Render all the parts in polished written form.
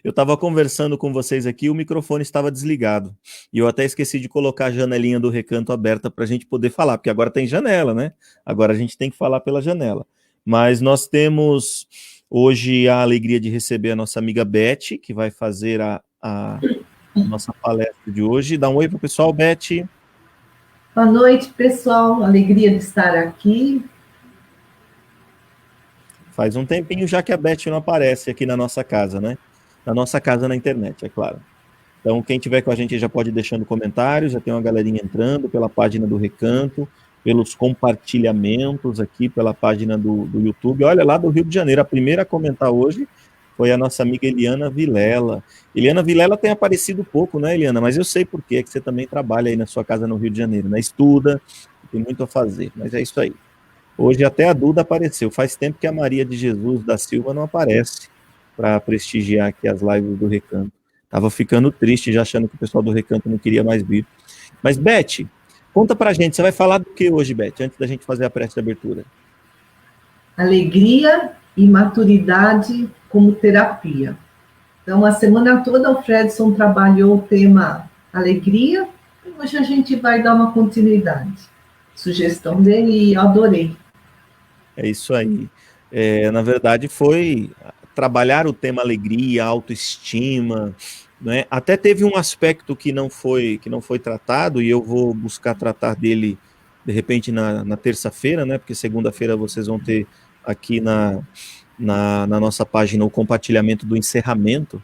Eu estava conversando com vocês aqui, o microfone estava desligado. E eu até esqueci de colocar a janelinha do recanto aberta para a gente poder falar, porque agora tem janela, né? Agora a gente tem que falar pela janela. Mas nós temos hoje a alegria de receber a nossa amiga Beth, que vai fazer a nossa palestra de hoje. Dá um oi para o pessoal, Beth. Boa noite, pessoal. Alegria de estar aqui. Faz um tempinho já que a Beth não aparece aqui na nossa casa, né? Na nossa casa na internet, é claro. Então, quem tiver com a gente já pode ir deixando comentários, já tem uma galerinha entrando pela página do Recanto, pelos compartilhamentos aqui pela página do YouTube. Olha, lá do Rio de Janeiro, a primeira a comentar hoje foi a nossa amiga Eliana Vilela. Eliana Vilela tem aparecido pouco, né, Eliana? Mas eu sei por quê, que você também trabalha aí na sua casa no Rio de Janeiro, né? Estuda, tem muito a fazer, mas é isso aí. Hoje até a Duda apareceu. Faz tempo que a Maria de Jesus da Silva não aparece para prestigiar aqui as lives do Recanto. Tava ficando triste, já achando que o pessoal do Recanto não queria mais vir. Mas, Beth, conta pra gente, você vai falar do que hoje, Beth, antes da gente fazer a prece de abertura? Alegria e maturidade como terapia. Então, a semana toda o Fredson trabalhou o tema alegria e hoje a gente vai dar uma continuidade. Sugestão dele e eu adorei. É isso aí. Na verdade, foi trabalhar o tema alegria, autoestima, né? Até teve um aspecto que não foi tratado, e eu vou buscar tratar dele de repente na terça-feira, né? Porque segunda-feira vocês vão ter aqui na nossa página o compartilhamento do encerramento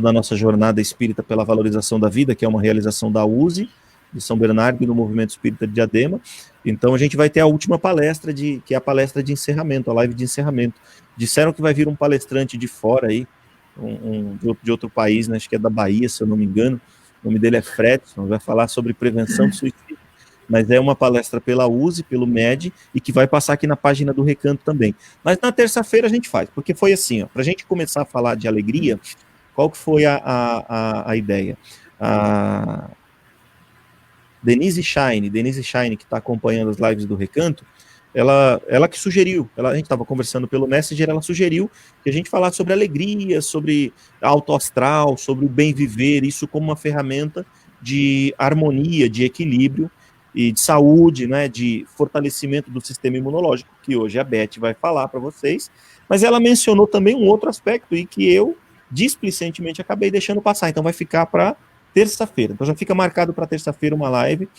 da nossa jornada espírita pela valorização da vida, que é uma realização da USE, de São Bernardo e do Movimento Espírita de Diadema. Então a gente vai ter a última palestra, que é a palestra de encerramento, a live de encerramento. Disseram que vai vir um palestrante de fora aí, de outro país, né, acho que é da Bahia, se eu não me engano. O nome dele é Fredson, vai falar sobre prevenção do suicídio. Mas é uma palestra pela USE, pelo MED, e que vai passar aqui na página do Recanto também. Mas na terça-feira a gente faz, porque foi assim, para a gente começar a falar de alegria, qual que foi a ideia? A Denise Shine, que está acompanhando as lives do Recanto, ela que sugeriu, a gente estava conversando pelo Messenger, ela sugeriu que a gente falasse sobre alegria, sobre autoastral, sobre o bem viver, isso como uma ferramenta de harmonia, de equilíbrio e de saúde, né, de fortalecimento do sistema imunológico, que hoje a Beth vai falar para vocês, mas ela mencionou também um outro aspecto e que eu displicentemente acabei deixando passar, então vai ficar para terça-feira. Então já fica marcado para terça-feira uma live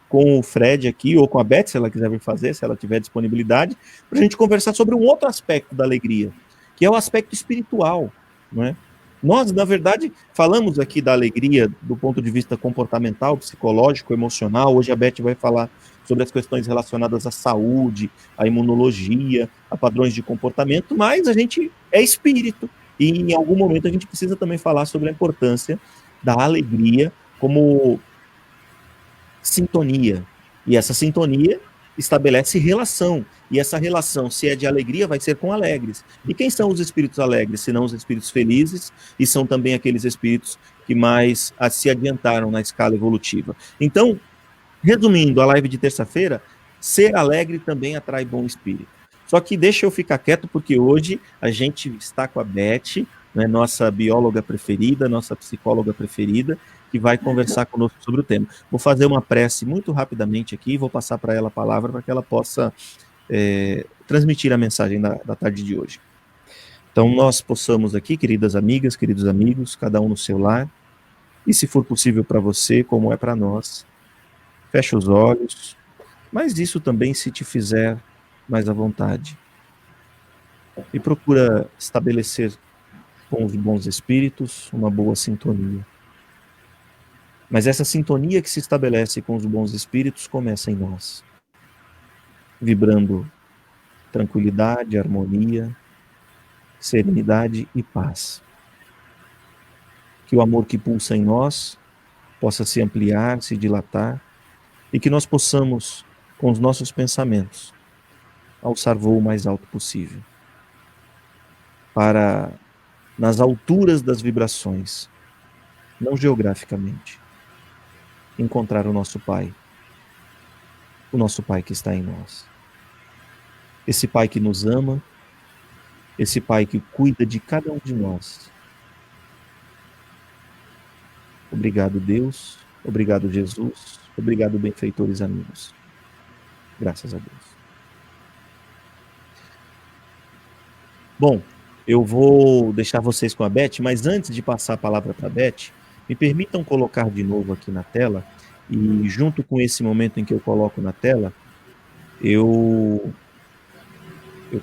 com o Fred aqui, ou com a Beth, se ela quiser vir fazer, se ela tiver disponibilidade, para a gente conversar sobre um outro aspecto da alegria, que é o aspecto espiritual, não é? Nós, na verdade, falamos aqui da alegria do ponto de vista comportamental, psicológico, emocional. Hoje a Beth vai falar sobre as questões relacionadas à saúde, à imunologia, a padrões de comportamento, mas a gente é espírito. E em algum momento a gente precisa também falar sobre a importância da alegria como sintonia. E essa sintonia estabelece relação. E essa relação, se é de alegria, vai ser com alegres. E quem são os espíritos alegres? Senão os espíritos felizes, e são também aqueles espíritos que mais se adiantaram na escala evolutiva. Então, resumindo a live de terça-feira, ser alegre também atrai bom espírito. Só que deixa eu ficar quieto, porque hoje a gente está com a Beth, né, nossa bióloga preferida, nossa psicóloga preferida, que vai conversar conosco sobre o tema. Vou fazer uma prece muito rapidamente aqui, vou passar para ela a palavra para que ela possa transmitir a mensagem da tarde de hoje. Então, nós possamos aqui, queridas amigas, queridos amigos, cada um no seu lar, e se for possível para você, como é para nós, feche os olhos, mas isso também se te fizer mais à vontade. E procura estabelecer com os bons espíritos uma boa sintonia. Mas essa sintonia que se estabelece com os bons espíritos começa em nós, vibrando tranquilidade, harmonia, serenidade e paz. Que o amor que pulsa em nós possa se ampliar, se dilatar, e que nós possamos, com os nossos pensamentos, alçar voo o mais alto possível, para, nas alturas das vibrações, não geograficamente, encontrar o nosso Pai que está em nós. Esse Pai que nos ama, esse Pai que cuida de cada um de nós. Obrigado, Deus. Obrigado, Jesus. Obrigado, benfeitores amigos. Graças a Deus. Bom, eu vou deixar vocês com a Beth, mas antes de passar a palavra para a Beth, me permitam colocar de novo aqui na tela, e junto com esse momento em que eu coloco na tela, eu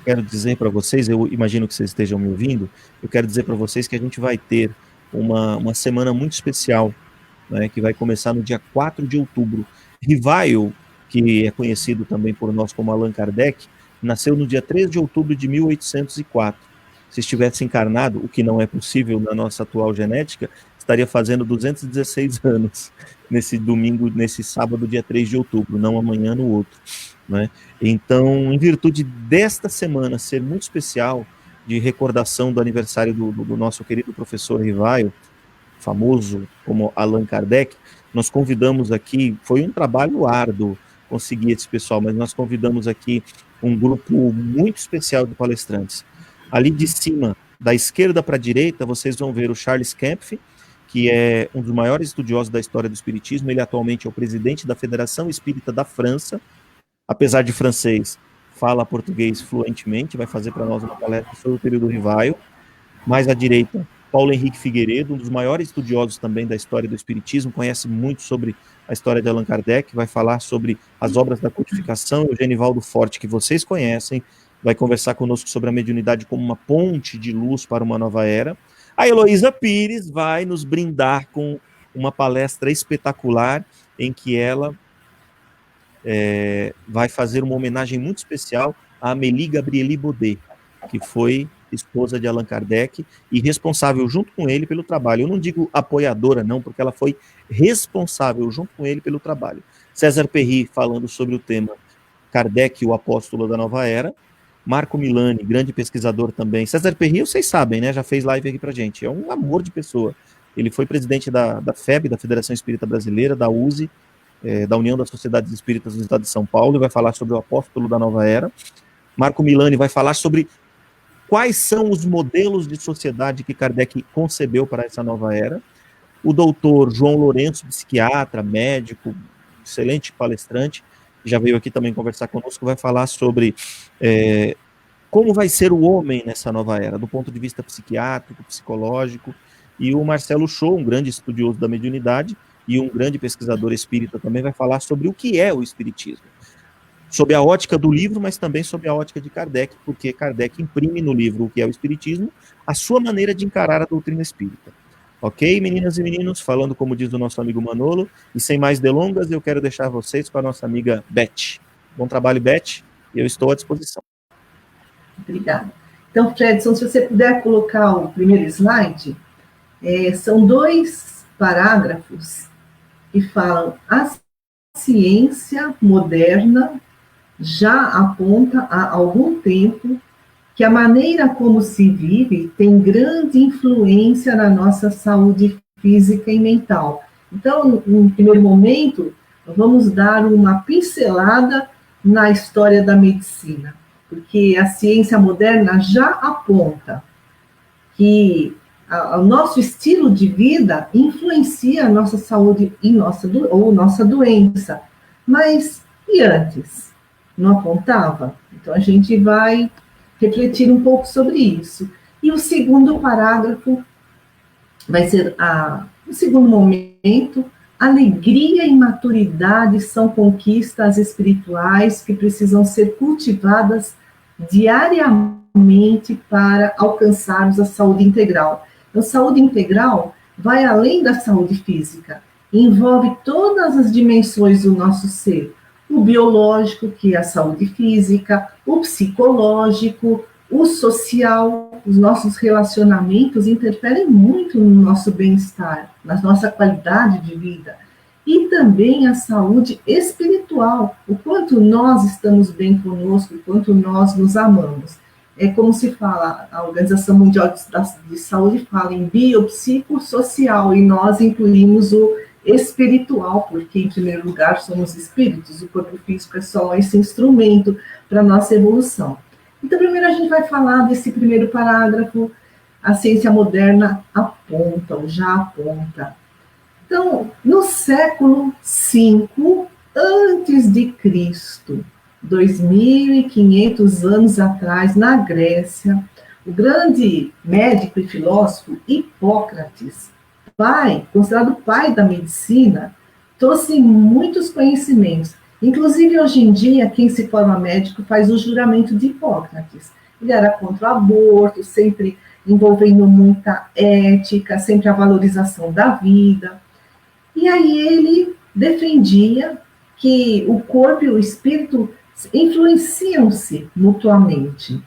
quero dizer para vocês, eu imagino que vocês estejam me ouvindo, eu quero dizer para vocês que a gente vai ter uma semana muito especial, né, que vai começar no dia 4 de outubro. Revival, que é conhecido também por nós como Allan Kardec, nasceu no dia 3 de outubro de 1804. Se estivesse encarnado, o que não é possível na nossa atual genética, estaria fazendo 216 anos nesse domingo, nesse sábado, dia 3 de outubro, não amanhã no outro, né? Então, em virtude desta semana ser muito especial, de recordação do aniversário do nosso querido professor Rivaio, famoso como Allan Kardec, nós convidamos aqui, foi um trabalho árduo conseguir esse pessoal, mas nós convidamos aqui um grupo muito especial de palestrantes. Ali de cima, da esquerda para a direita, vocês vão ver o Charles Kempf, que é um dos maiores estudiosos da história do espiritismo. Ele atualmente é o presidente da Federação Espírita da França. Apesar de francês, fala português fluentemente, vai fazer para nós uma palestra sobre o período Rivaio. Mais à direita, Paulo Henrique Figueiredo, um dos maiores estudiosos também da história do espiritismo, conhece muito sobre a história de Allan Kardec, vai falar sobre as obras da codificação. O Genivaldo Forte, que vocês conhecem, vai conversar conosco sobre a mediunidade como uma ponte de luz para uma nova era. A Heloísa Pires vai nos brindar com uma palestra espetacular, em que ela vai fazer uma homenagem muito especial a Amélie Gabrieli Baudet, que foi esposa de Allan Kardec e responsável junto com ele pelo trabalho. Eu não digo apoiadora, não, porque ela foi responsável junto com ele pelo trabalho. César Perry falando sobre o tema Kardec, o apóstolo da nova era. Marco Milani, grande pesquisador também. César Perry, vocês sabem, né? Já fez live aqui pra gente. É um amor de pessoa. Ele foi presidente da FEB, da Federação Espírita Brasileira, da USE, da União das Sociedades Espíritas do Estado de São Paulo, e vai falar sobre o apóstolo da nova era. Marco Milani vai falar sobre quais são os modelos de sociedade que Kardec concebeu para essa nova era. O doutor João Lourenço, psiquiatra, médico, excelente palestrante, já veio aqui também conversar conosco, vai falar sobre como vai ser o homem nessa nova era, do ponto de vista psiquiátrico, psicológico. E o Marcelo Show, um grande estudioso da mediunidade e um grande pesquisador espírita também, vai falar sobre o que é o espiritismo. Sob a ótica do livro, mas também sob a ótica de Kardec, porque Kardec imprime no livro o que é o espiritismo, a sua maneira de encarar a doutrina espírita. Ok, meninas e meninos, falando como diz o nosso amigo Manolo, e sem mais delongas, eu quero deixar vocês com a nossa amiga Beth. Bom trabalho, Beth, e eu estou à disposição. Obrigada. Então, Fredson, se você puder colocar o primeiro slide, são 2 parágrafos que falam: a ciência moderna já aponta há algum tempo que a maneira como se vive tem grande influência na nossa saúde física e mental. Então, em primeiro momento, vamos dar uma pincelada na história da medicina, porque a ciência moderna já aponta que o nosso estilo de vida influencia a nossa saúde e nossa doença. Mas, e antes? Não apontava? Então, a gente vai refletir um pouco sobre isso. E o segundo parágrafo vai ser o segundo momento: alegria e maturidade são conquistas espirituais que precisam ser cultivadas diariamente para alcançarmos a saúde integral. Então, saúde integral vai além da saúde física, envolve todas as dimensões do nosso ser. O biológico, que é a saúde física, o psicológico, o social. Os nossos relacionamentos interferem muito no nosso bem-estar, na nossa qualidade de vida. E também a saúde espiritual, o quanto nós estamos bem conosco, o quanto nós nos amamos. É como se fala, a Organização Mundial de Saúde fala em biopsicossocial, e nós incluímos o espiritual, porque, em primeiro lugar, somos espíritos, o corpo físico é só esse instrumento para a nossa evolução. Então, primeiro a gente vai falar desse primeiro parágrafo, a ciência moderna aponta, ou já aponta. Então, no século V antes de Cristo, 2.500 anos atrás, na Grécia, o grande médico e filósofo Hipócrates, considerado o pai da medicina, trouxe muitos conhecimentos. Inclusive, hoje em dia, quem se forma médico faz o juramento de Hipócrates. Ele era contra o aborto, sempre envolvendo muita ética, sempre a valorização da vida. E aí ele defendia que o corpo e o espírito influenciam-se mutuamente.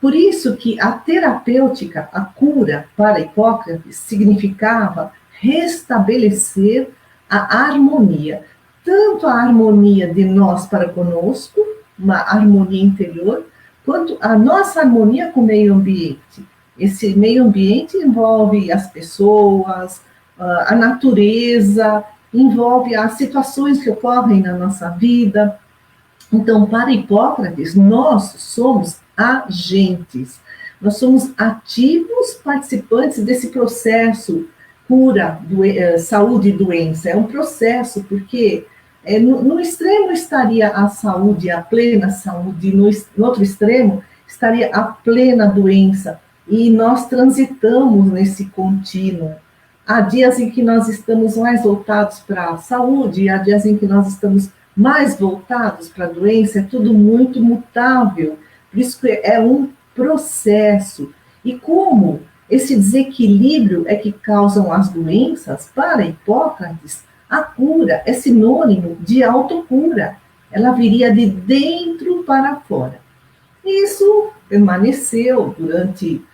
Por isso que a terapêutica, a cura para Hipócrates, significava restabelecer a harmonia. Tanto a harmonia de nós para conosco, uma harmonia interior, quanto a nossa harmonia com o meio ambiente. Esse meio ambiente envolve as pessoas, a natureza, envolve as situações que ocorrem na nossa vida. Então, para Hipócrates, nós somos agentes, nós somos ativos participantes desse processo cura, saúde e doença. É um processo, porque no extremo estaria a saúde, a plena saúde, no outro extremo estaria a plena doença, e nós transitamos nesse contínuo. Há dias em que nós estamos mais voltados para a saúde, há dias em que nós estamos mais voltados para a doença, é tudo muito mutável, por isso que é um processo. E como esse desequilíbrio é que causam as doenças, para Hipócrates, a cura é sinônimo de autocura, ela viria de dentro para fora. Isso permaneceu durante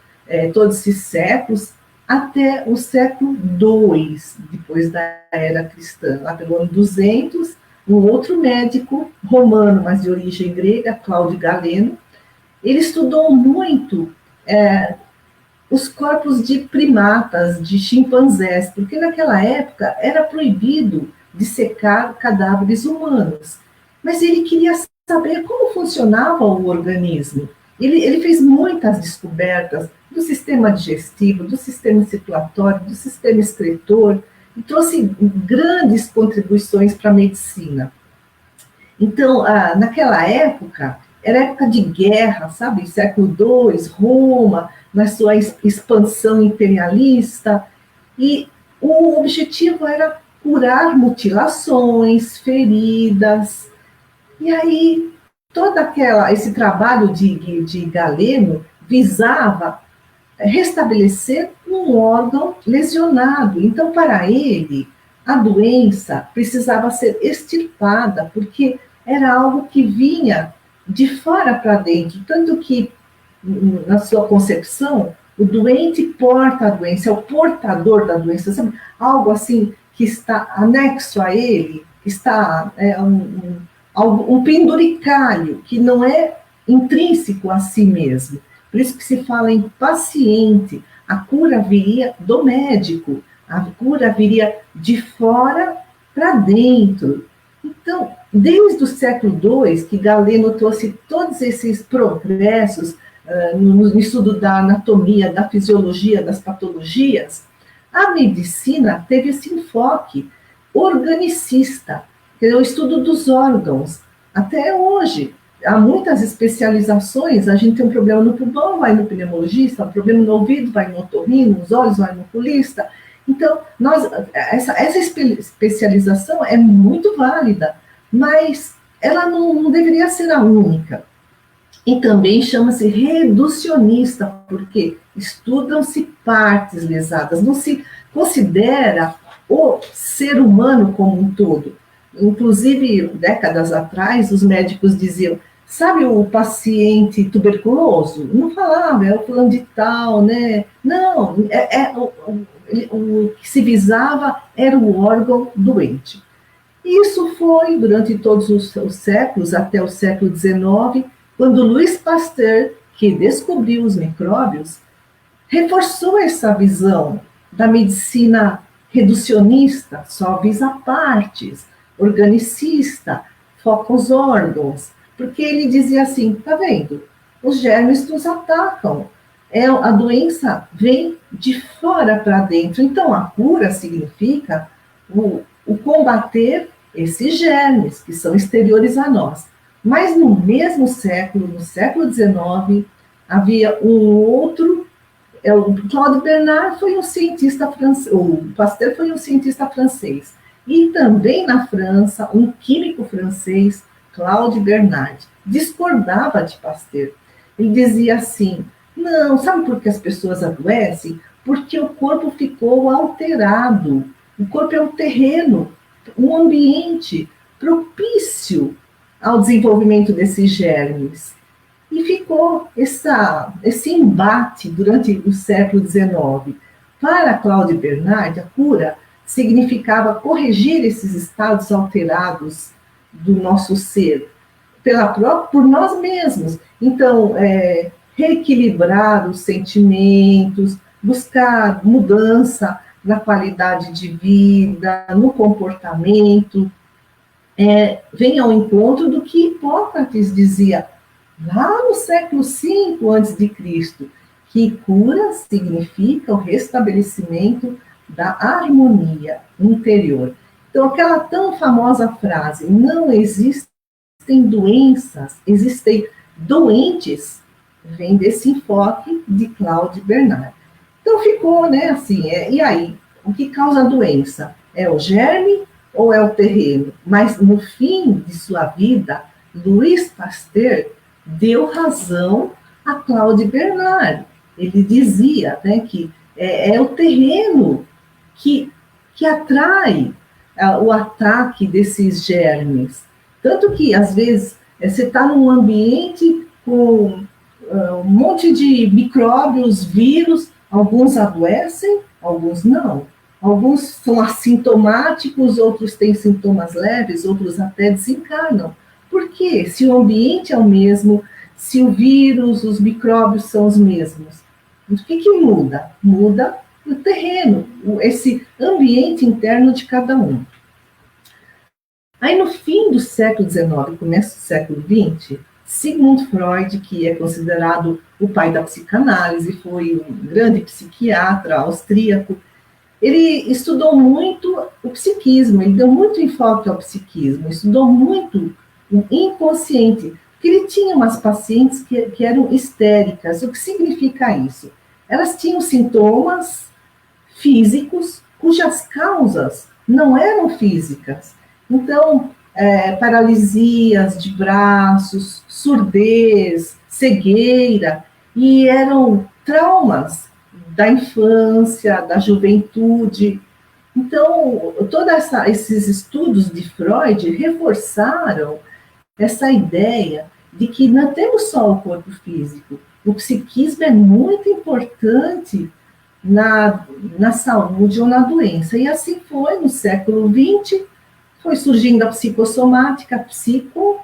todos esses séculos, até o século II, depois da era cristã, lá pelo ano 200, um outro médico romano, mas de origem grega, Cláudio Galeno, ele estudou muito os corpos de primatas, de chimpanzés, porque naquela época era proibido dissecar cadáveres humanos, mas ele queria saber como funcionava o organismo. Ele fez muitas descobertas do sistema digestivo, do sistema circulatório, do sistema excretor, e trouxe grandes contribuições para a medicina. Então, naquela época, era época de guerra, sabe? Século II, Roma, na sua expansão imperialista, e o objetivo era curar mutilações, feridas, e aí todo esse trabalho de Galeno visava restabelecer um órgão lesionado. Então, para ele, a doença precisava ser extirpada, porque era algo que vinha de fora para dentro, tanto que, na sua concepção, o doente porta a doença, é o portador da doença, sabe? Algo assim que está anexo a ele, que está um penduricalho, que não é intrínseco a si mesmo. Por isso que se fala em paciente, a cura viria do médico, a cura viria de fora para dentro. Então, desde o século II, que Galeno trouxe todos esses progressos no estudo da anatomia, da fisiologia, das patologias, a medicina teve esse enfoque organicista, que é o estudo dos órgãos. Até hoje, há muitas especializações, a gente tem um problema no pulmão, vai no pneumologista, um problema no ouvido, vai no otorrino, nos olhos, vai no oculista. Então, essa especialização é muito válida, mas ela não deveria ser a única. E também chama-se reducionista, porque estudam-se partes lesadas, não se considera o ser humano como um todo. Inclusive, décadas atrás, os médicos diziam, sabe o paciente tuberculoso? Não falava, é o fulano de tal, né? Não, o que se visava era o órgão doente. Isso foi durante todos os séculos, até o século XIX, quando Louis Pasteur, que descobriu os micróbios, reforçou essa visão da medicina reducionista, só visa partes, organicista, foca os órgãos, porque ele dizia assim, tá vendo? os germes nos atacam. A doença vem de fora para dentro. Então, a cura significa o combater esses germes, que são exteriores a nós. Mas no mesmo século, no século XIX, havia um outro, o Claude Bernard foi um cientista francês, o Pasteur foi um cientista francês. E também na França, um químico francês, Claude Bernard, discordava de Pasteur. Ele dizia assim, não, sabe por que as pessoas adoecem? Porque o corpo ficou alterado. O corpo é um terreno, um ambiente propício ao desenvolvimento desses germes. E ficou esse embate durante o século XIX. Para Claude Bernard, a cura significava corrigir esses estados alterados do nosso ser por nós mesmos. Então, reequilibrar os sentimentos, buscar mudança na qualidade de vida, no comportamento, vem ao encontro do que Hipócrates dizia lá no século V a.C., que cura significa o restabelecimento da harmonia interior. Então, aquela tão famosa frase, não existem doenças, existem doentes, vem desse enfoque de Claude Bernard. Então, ficou, né, assim, e aí, o que causa a doença? É o germe ou é o terreno? Mas, no fim de sua vida, Louis Pasteur deu razão a Claude Bernard. Ele dizia, né, que é o terreno que atrai o ataque desses germes. Tanto que, às vezes, você está num ambiente com um monte de micróbios, vírus, alguns adoecem, alguns não. Alguns são assintomáticos, outros têm sintomas leves, outros até desencarnam. Por quê? Se o ambiente é o mesmo, se o vírus, os micróbios são os mesmos, o que muda? Muda o terreno, esse ambiente interno de cada um. Aí, no fim do século XIX, começo do século XX, Sigmund Freud, que é considerado o pai da psicanálise, foi um grande psiquiatra austríaco, ele estudou muito o psiquismo, ele deu muito enfoque ao psiquismo, estudou muito o inconsciente, porque ele tinha umas pacientes que eram histéricas. O que significa isso? Elas tinham sintomas físicos cujas causas não eram físicas. Então, paralisias de braços, surdez, cegueira, e eram traumas da infância, da juventude. Então, todos esses estudos de Freud reforçaram essa ideia de que não temos só o corpo físico, o psiquismo é muito importante na saúde ou na doença. E assim foi no século XX, foi surgindo a psicossomática, psico,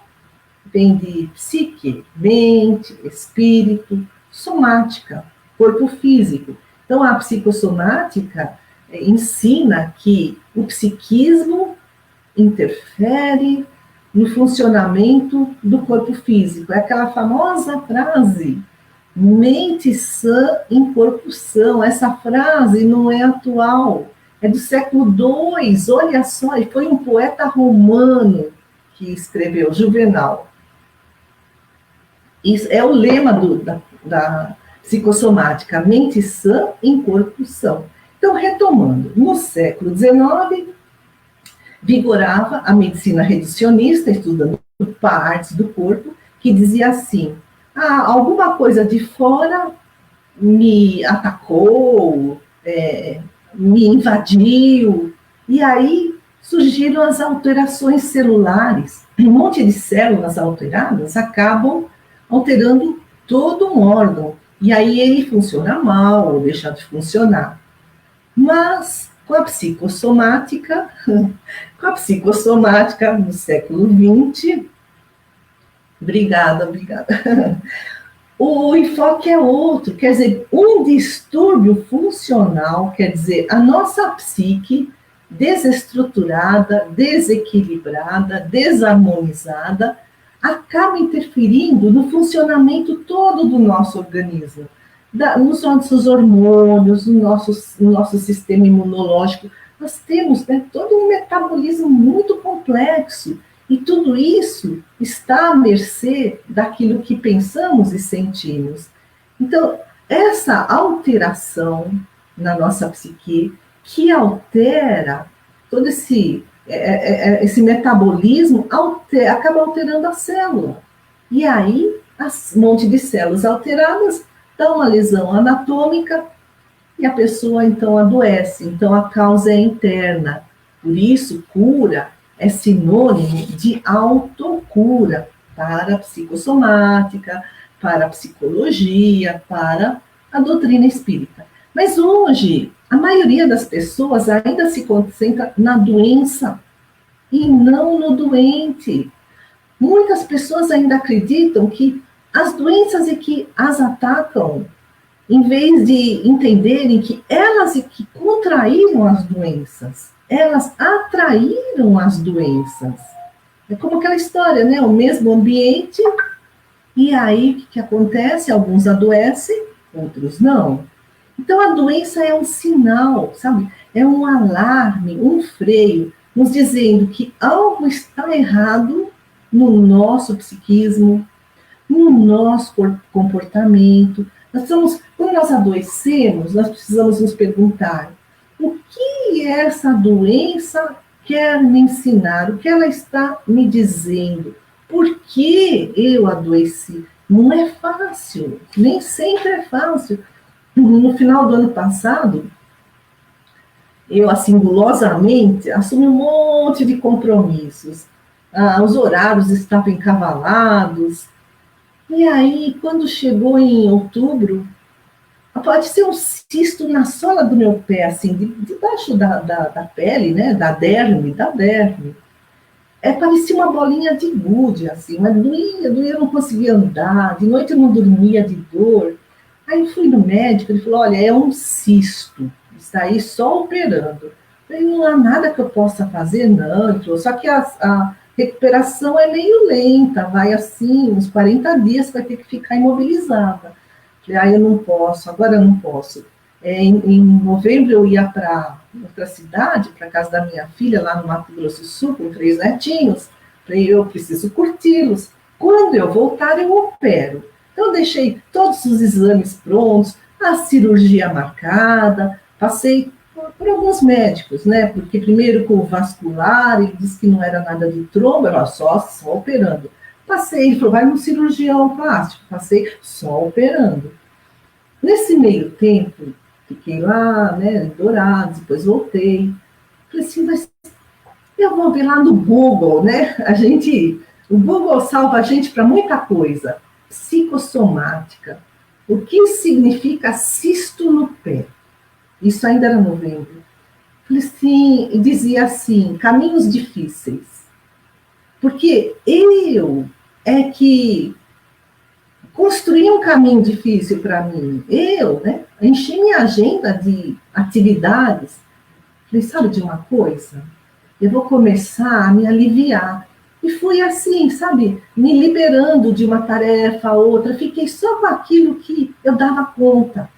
vem de psique, mente, espírito, somática, corpo físico. Então, a psicossomática ensina que o psiquismo interfere no funcionamento do corpo físico. É aquela famosa frase, mente sã em corpo são. Essa frase não é atual, é do século II, olha só, e foi um poeta romano que escreveu, Juvenal. Isso é o lema da psicossomática, mente sã em corpo são. Então, retomando, no século XIX, vigorava a medicina reducionista, estudando partes do corpo, que dizia assim, alguma coisa de fora me atacou, me invadiu, e aí surgiram as alterações celulares. Um monte de células alteradas acabam alterando todo um órgão, e aí ele funciona mal ou deixa de funcionar. Mas com a psicossomática no século XX, obrigada, o enfoque é outro, quer dizer, um distúrbio funcional, quer dizer, a nossa psique desestruturada, desequilibrada, desarmonizada, acaba interferindo no funcionamento todo do nosso organismo, nos nossos hormônios, no nosso sistema imunológico. Nós temos, né, todo um metabolismo muito complexo, e tudo isso está à mercê daquilo que pensamos e sentimos. Então, essa alteração na nossa psique, que altera todo esse metabolismo, acaba alterando a célula. E aí, um monte de células alteradas dá uma lesão anatômica e a pessoa, então, adoece. Então, a causa é interna. Por isso, cura é sinônimo de autocura para a psicossomática, para a psicologia, para a doutrina espírita. Mas hoje, a maioria das pessoas ainda se concentra na doença e não no doente. Muitas pessoas ainda acreditam que as doenças é que as atacam, em vez de entenderem que elas é que contraíram as doenças, elas atraíram as doenças. É como aquela história, né? O mesmo ambiente, e aí o que acontece? Alguns adoecem, outros não. Então a doença é um sinal, sabe? É um alarme, um freio, nos dizendo que algo está errado no nosso psiquismo, no nosso comportamento. Quando nós adoecemos, nós precisamos nos perguntar: o que essa doença quer me ensinar? O que ela está me dizendo? Por que eu adoeci? Não é fácil, nem sempre é fácil. No final do ano passado, eu, assim, gulosamente, assumi um monte de compromissos. Os horários estavam encavalados. E aí, quando chegou em outubro, pode ser um cisto na sola do meu pé, assim, debaixo da pele, né, da derme. Parecia uma bolinha de gude, assim, mas doía, eu não conseguia andar, de noite eu não dormia de dor. Aí eu fui no médico, ele falou: olha, é um cisto, está aí só operando. Eu falei: não há nada que eu possa fazer, não. Só que a recuperação é meio lenta, vai assim, uns 40 dias vai ter que ficar imobilizada. Eu falei: eu não posso, agora eu não posso. Em novembro eu ia para outra cidade, para casa da minha filha, lá no Mato Grosso do Sul, com 3 netinhos. Falei: eu preciso curti-los. Quando eu voltar, eu opero. Então, eu deixei todos os exames prontos, a cirurgia marcada, passei por alguns médicos, né? Porque primeiro com o vascular, ele disse que não era nada de trombo, era só operando. Passei, ele falou: vai no cirurgião plástico. Passei só operando. Nesse meio tempo, fiquei lá, né, em Dourados, depois voltei. Falei assim: mas eu vou ver lá no Google, né? O Google salva a gente para muita coisa. Psicossomática. O que significa cisto no pé? Isso ainda era novembro. Falei assim, e dizia assim: caminhos difíceis. Porque eu é que construí um caminho difícil para mim. Eu, né, enchi minha agenda de atividades. Falei: sabe de uma coisa? Eu vou começar a me aliviar. E fui assim, sabe, me liberando de uma tarefa a outra. Fiquei só com aquilo que eu dava conta.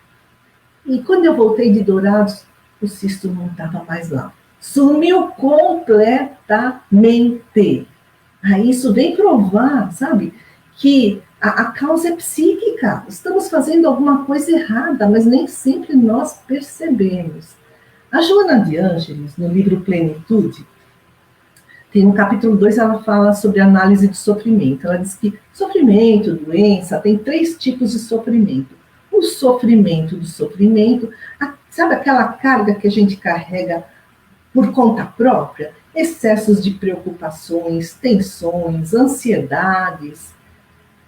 E quando eu voltei de Dourados, o cisto não estava mais lá. Sumiu completamente. Aí isso vem provar, sabe, que a causa é psíquica. Estamos fazendo alguma coisa errada, mas nem sempre nós percebemos. A Joana de Ângeles, no livro Plenitude, tem no capítulo 2, ela fala sobre análise de sofrimento. Ela diz que sofrimento, doença, tem 3 tipos de sofrimento. O sofrimento do sofrimento, sabe aquela carga que a gente carrega por conta própria? Excessos de preocupações, tensões, ansiedades.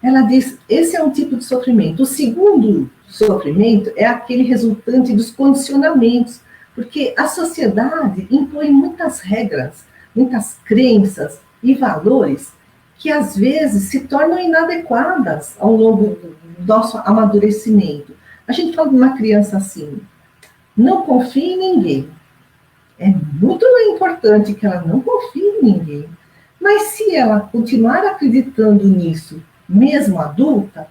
Ela diz: esse é um tipo de sofrimento. O segundo sofrimento é aquele resultante dos condicionamentos, porque a sociedade impõe muitas regras, muitas crenças e valores que às vezes se tornam inadequadas ao longo do nosso amadurecimento. A gente fala de uma criança assim: não confie em ninguém. É muito importante que ela não confie em ninguém. Mas se ela continuar acreditando nisso, mesmo adulta,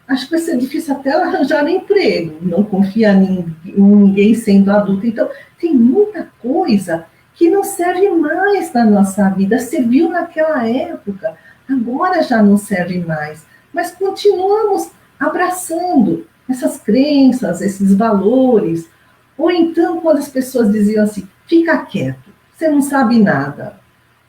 acho que vai ser difícil até ela arranjar um emprego, não confia em ninguém sendo adulta. Então, tem muita coisa que não serve mais na nossa vida. Serviu naquela época, agora já não serve mais. Mas continuamos abraçando essas crenças, esses valores. Ou então, quando as pessoas diziam assim, fica quieto, você não sabe nada.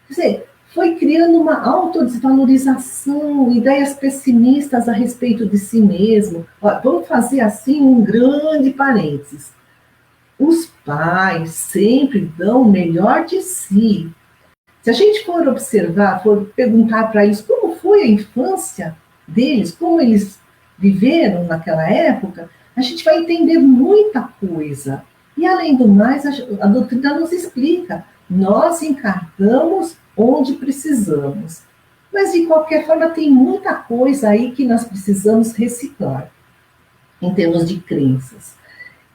Quer dizer, foi criando uma autodesvalorização, ideias pessimistas a respeito de si mesmo. Ó, vamos fazer assim um grande parênteses. Os pais sempre dão o melhor de si. Se a gente for observar, for perguntar para eles como foi a infância deles, como eles viveram naquela época, a gente vai entender muita coisa. E, além do mais, a doutrina nos explica. Nós encarnamos onde precisamos. Mas, de qualquer forma, tem muita coisa aí que nós precisamos reciclar, em termos de crenças.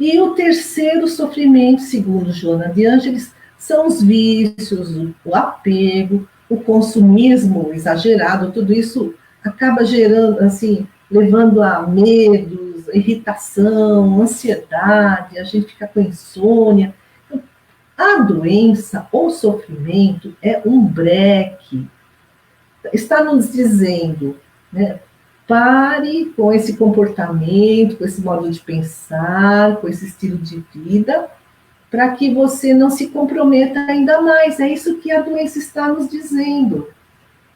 E o terceiro sofrimento, segundo Joana de Ângeles, são os vícios, o apego, o consumismo exagerado, tudo isso acaba gerando, assim, levando a medos, irritação, ansiedade, a gente fica com insônia. A doença ou sofrimento é um breque. Está nos dizendo, né, pare com esse comportamento, com esse modo de pensar, com esse estilo de vida, para que você não se comprometa ainda mais. É isso que a doença está nos dizendo.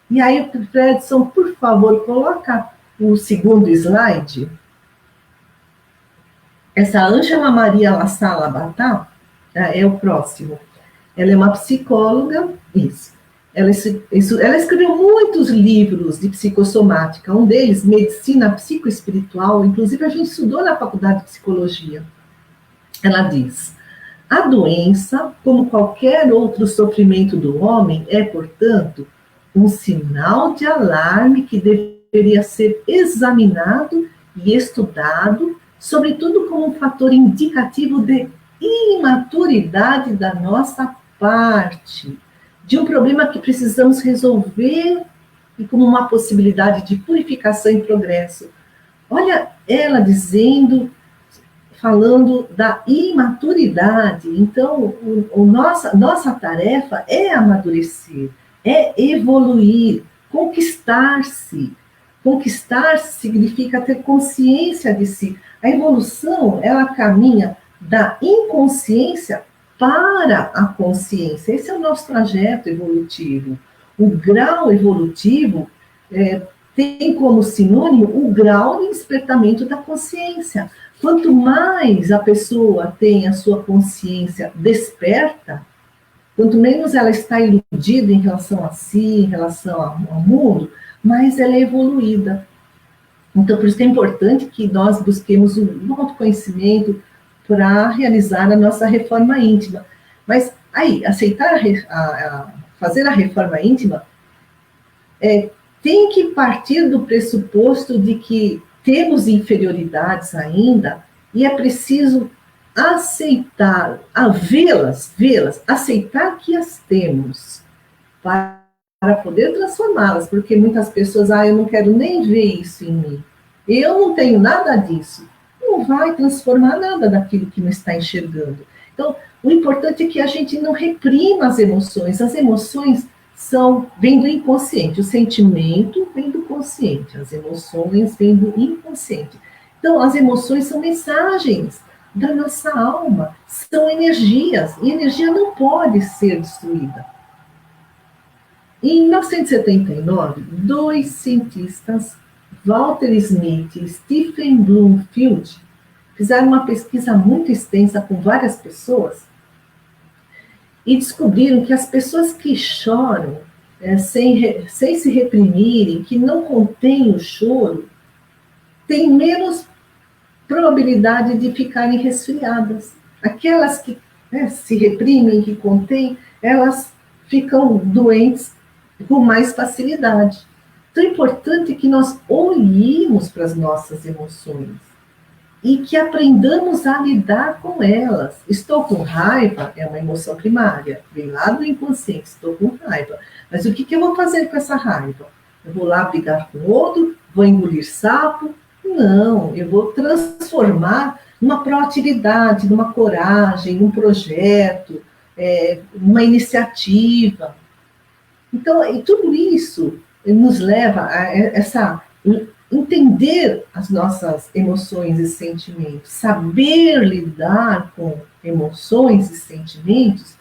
E aí, Fredson, por favor, coloca o segundo slide. Essa Ângela Maria La Sala Batá é o próximo. Ela é uma psicóloga, isso. Ela escreveu muitos livros de psicossomática, um deles, Medicina Psicoespiritual, inclusive a gente estudou na faculdade de psicologia. Ela diz, a doença, como qualquer outro sofrimento do homem, é, portanto, um sinal de alarme que deveria ser examinado e estudado, sobretudo como um fator indicativo de imaturidade da nossa parte, de um problema que precisamos resolver e como uma possibilidade de purificação e progresso. Olha ela dizendo, falando da imaturidade. Então, nossa tarefa é amadurecer, é evoluir, conquistar-se. Conquistar-se significa ter consciência de si. A evolução, ela caminha da inconsciência para a consciência. Esse é o nosso trajeto evolutivo. O grau evolutivo tem como sinônimo o grau de despertamento da consciência. Quanto mais a pessoa tem a sua consciência desperta, quanto menos ela está iludida em relação a si, em relação ao mundo, mais ela é evoluída. Então, por isso que é importante que nós busquemos um autoconhecimento para realizar a nossa reforma íntima. Mas aí, fazer a reforma íntima tem que partir do pressuposto de que temos inferioridades ainda e é preciso aceitar, vê-las, aceitar que as temos para poder transformá-las, porque muitas pessoas, eu não quero nem ver isso em mim, eu não tenho nada disso. Não vai transformar nada daquilo que não está enxergando. Então, o importante é que a gente não reprima as emoções vêm do inconsciente, o sentimento vem do consciente, as emoções vêm do inconsciente. Então, as emoções são mensagens da nossa alma, são energias, e energia não pode ser destruída. Em 1979, dois cientistas, Walter Smith e Stephen Bloomfield, fizeram uma pesquisa muito extensa com várias pessoas e descobriram que as pessoas que choram sem se reprimirem, que não contêm o choro, têm menos probabilidade de ficarem resfriadas. Aquelas que se reprimem, que contêm, elas ficam doentes com mais facilidade. Então, é importante que nós olhemos para as nossas emoções. e que aprendamos a lidar com elas. Estou com raiva, é uma emoção primária, vem lá do inconsciente, estou com raiva. Mas o que eu vou fazer com essa raiva? Eu vou lá brigar com o outro? Vou engolir sapo? Não, eu vou transformar numa proatividade, numa coragem, num projeto, uma iniciativa. Então, e tudo isso nos leva a entender as nossas emoções e sentimentos, saber lidar com emoções e sentimentos,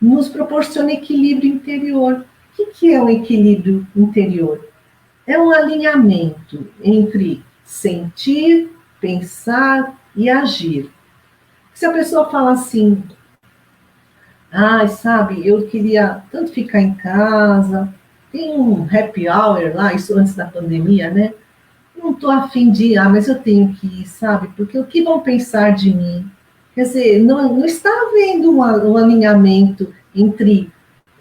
nos proporciona equilíbrio interior. O que é um equilíbrio interior? É um alinhamento entre sentir, pensar e agir. Se a pessoa fala assim, sabe, eu queria tanto ficar em casa, tem um happy hour lá, isso antes da pandemia, né? Não estou afim de ir, mas eu tenho que ir, sabe? Porque o que vão pensar de mim? Quer dizer, não está havendo um alinhamento entre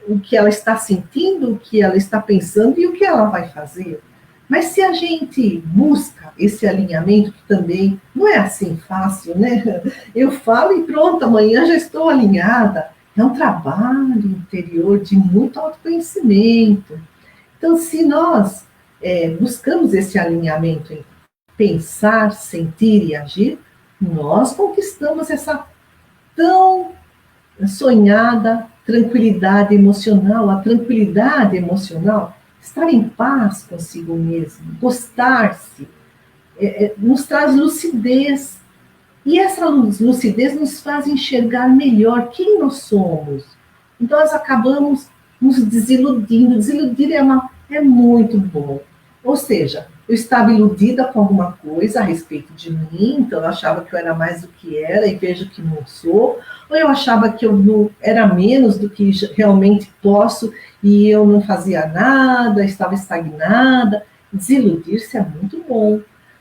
o que ela está sentindo, o que ela está pensando e o que ela vai fazer. Mas se a gente busca esse alinhamento, que também não é assim fácil, né? Eu falo e pronto, amanhã já estou alinhada. É um trabalho interior de muito autoconhecimento. Então, se nós buscamos esse alinhamento em pensar, sentir e agir, nós conquistamos essa tão sonhada tranquilidade emocional. A tranquilidade emocional, estar em paz consigo mesmo, gostar-se, nos traz lucidez. E essa lucidez nos faz enxergar melhor quem nós somos. Então, nós acabamos nos desiludindo. Desiludir é muito bom. Ou seja, eu estava iludida com alguma coisa a respeito de mim, então eu achava que eu era mais do que era e vejo que não sou, ou eu achava que eu não era menos do que realmente posso e eu não fazia nada, estava estagnada. Desiludir-se é muito bom.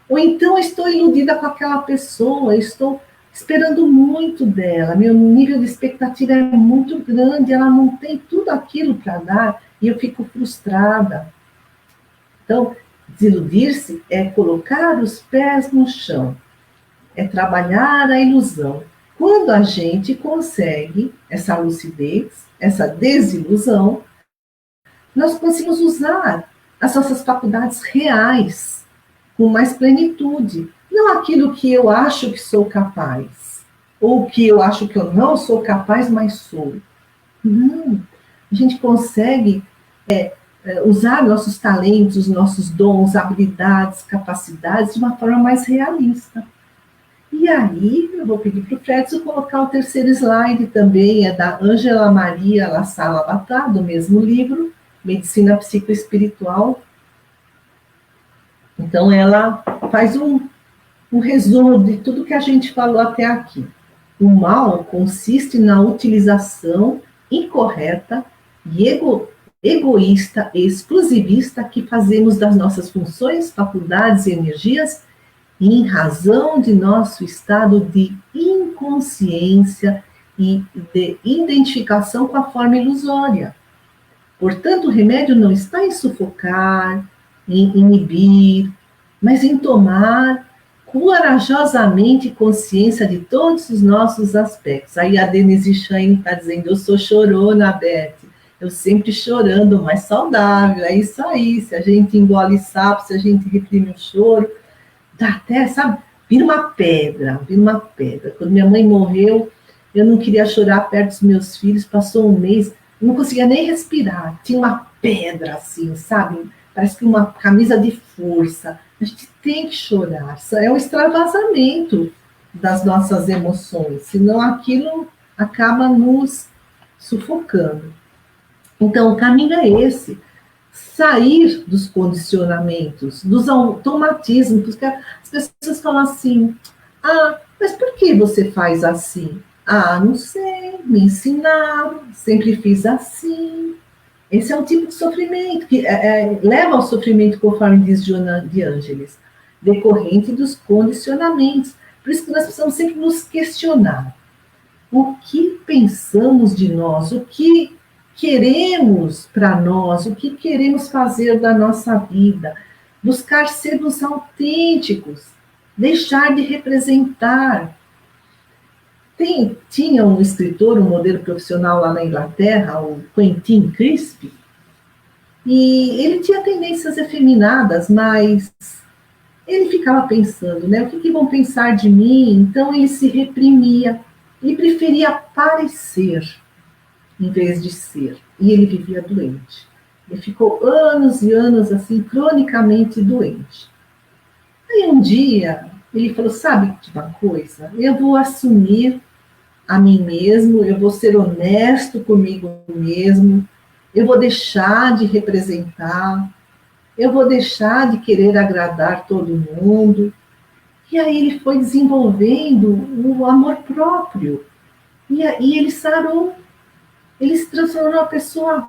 Ou então eu estou iludida com aquela pessoa, eu estou esperando muito dela, meu nível de expectativa é muito grande, ela não tem tudo aquilo para dar e eu fico frustrada. Então, desiludir-se é colocar os pés no chão, é trabalhar a ilusão. Quando a gente consegue essa lucidez, essa desilusão, nós conseguimos usar as nossas faculdades reais com mais plenitude. Não aquilo que eu acho que sou capaz, ou que eu acho que eu não sou capaz, mas sou. Não. A gente consegue usar nossos talentos, nossos dons, habilidades, capacidades de uma forma mais realista. E aí, eu vou pedir para o Fredson colocar o terceiro slide também, é da Ângela Maria La Sala Batá, do mesmo livro, Medicina Psicoespiritual. Então, ela faz um resumo de tudo que a gente falou até aqui. O mal consiste na utilização incorreta e egoísta e exclusivista que fazemos das nossas funções, faculdades e energias em razão de nosso estado de inconsciência e de identificação com a forma ilusória. Portanto, o remédio não está em sufocar, em inibir, mas em tomar corajosamente consciência de todos os nossos aspectos. Aí a Denise Chain está dizendo, eu sou chorona, Beth. Eu sempre chorando, mais saudável. É isso aí, se a gente engole sapo, se a gente reprime o choro, dá até, sabe, vira uma pedra. Quando minha mãe morreu, eu não queria chorar perto dos meus filhos, passou um mês, eu não conseguia nem respirar, tinha uma pedra assim, sabe, parece que uma camisa de força. A gente tem que chorar, é um extravasamento das nossas emoções, senão aquilo acaba nos sufocando. Então, o caminho é esse, sair dos condicionamentos, dos automatismos, porque as pessoas falam assim, mas por que você faz assim? Não sei, me ensinaram, sempre fiz assim. Esse é um tipo de sofrimento, que leva ao sofrimento, conforme diz Joana de Ângeles, decorrente dos condicionamentos. Por isso que nós precisamos sempre nos questionar. O que pensamos de nós? O que queremos para nós? O que queremos fazer da nossa vida? Buscar sermos autênticos. deixar de representar. Tinha um escritor, um modelo profissional lá na Inglaterra, o Quentin Crisp, e ele tinha tendências efeminadas, mas ele ficava pensando, né, o que vão pensar de mim? Então ele se reprimia, ele preferia parecer em vez de ser, e ele vivia doente. Ele ficou anos e anos assim, cronicamente doente. Aí um dia ele falou, sabe de uma coisa? Eu vou assumir a mim mesmo, eu vou ser honesto comigo mesmo, eu vou deixar de representar, eu vou deixar de querer agradar todo mundo. E aí ele foi desenvolvendo o amor próprio. E ele sarou, ele se transformou numa pessoa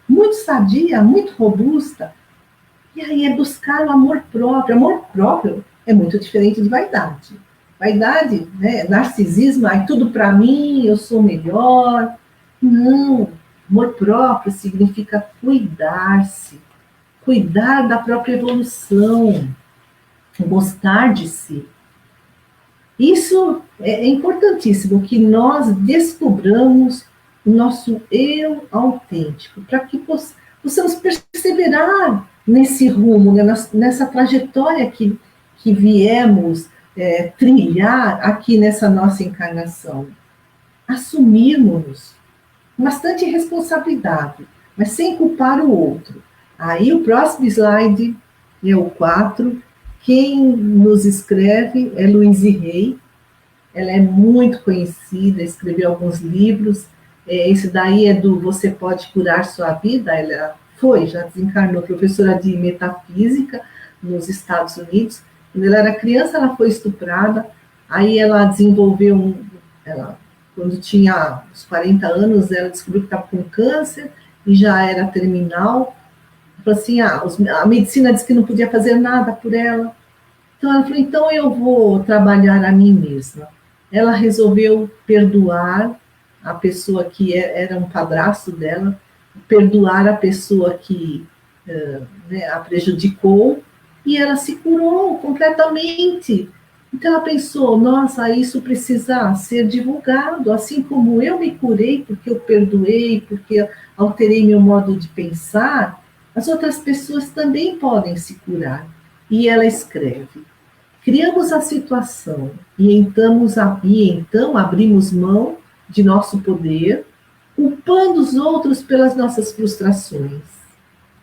muito sadia, muito robusta. E aí é buscar o amor próprio. Amor próprio é muito diferente de vaidade. Vaidade, né, narcisismo, tudo para mim, eu sou melhor. Não, amor próprio significa cuidar-se, cuidar da própria evolução, gostar de si. Isso é importantíssimo, que nós descobramos o nosso eu autêntico, para que possamos perseverar nesse rumo, né, nessa trajetória que viemos trilhar aqui nessa nossa encarnação. Assumirmos bastante responsabilidade, mas sem culpar o outro. Aí o próximo slide é o 4. Quem nos escreve é Louise Hay. Ela é muito conhecida, escreveu alguns livros. Esse daí é do Você Pode Curar Sua Vida. Ela já desencarnou, professora de metafísica nos Estados Unidos. Quando ela era criança, ela foi estuprada. Aí ela desenvolveu quando tinha uns 40 anos, ela descobriu que estava com câncer e já era terminal. Falou assim, a medicina disse que não podia fazer nada por ela. Então ela falou, então eu vou trabalhar a mim mesma. Ela resolveu perdoar a pessoa que era um padrasto dela, perdoar a pessoa que a prejudicou, e ela se curou completamente. Então ela pensou, nossa, isso precisa ser divulgado, assim como eu me curei porque eu perdoei, porque alterei meu modo de pensar, as outras pessoas também podem se curar. E ela escreve, criamos a situação e então abrimos mão de nosso poder, culpando os outros pelas nossas frustrações.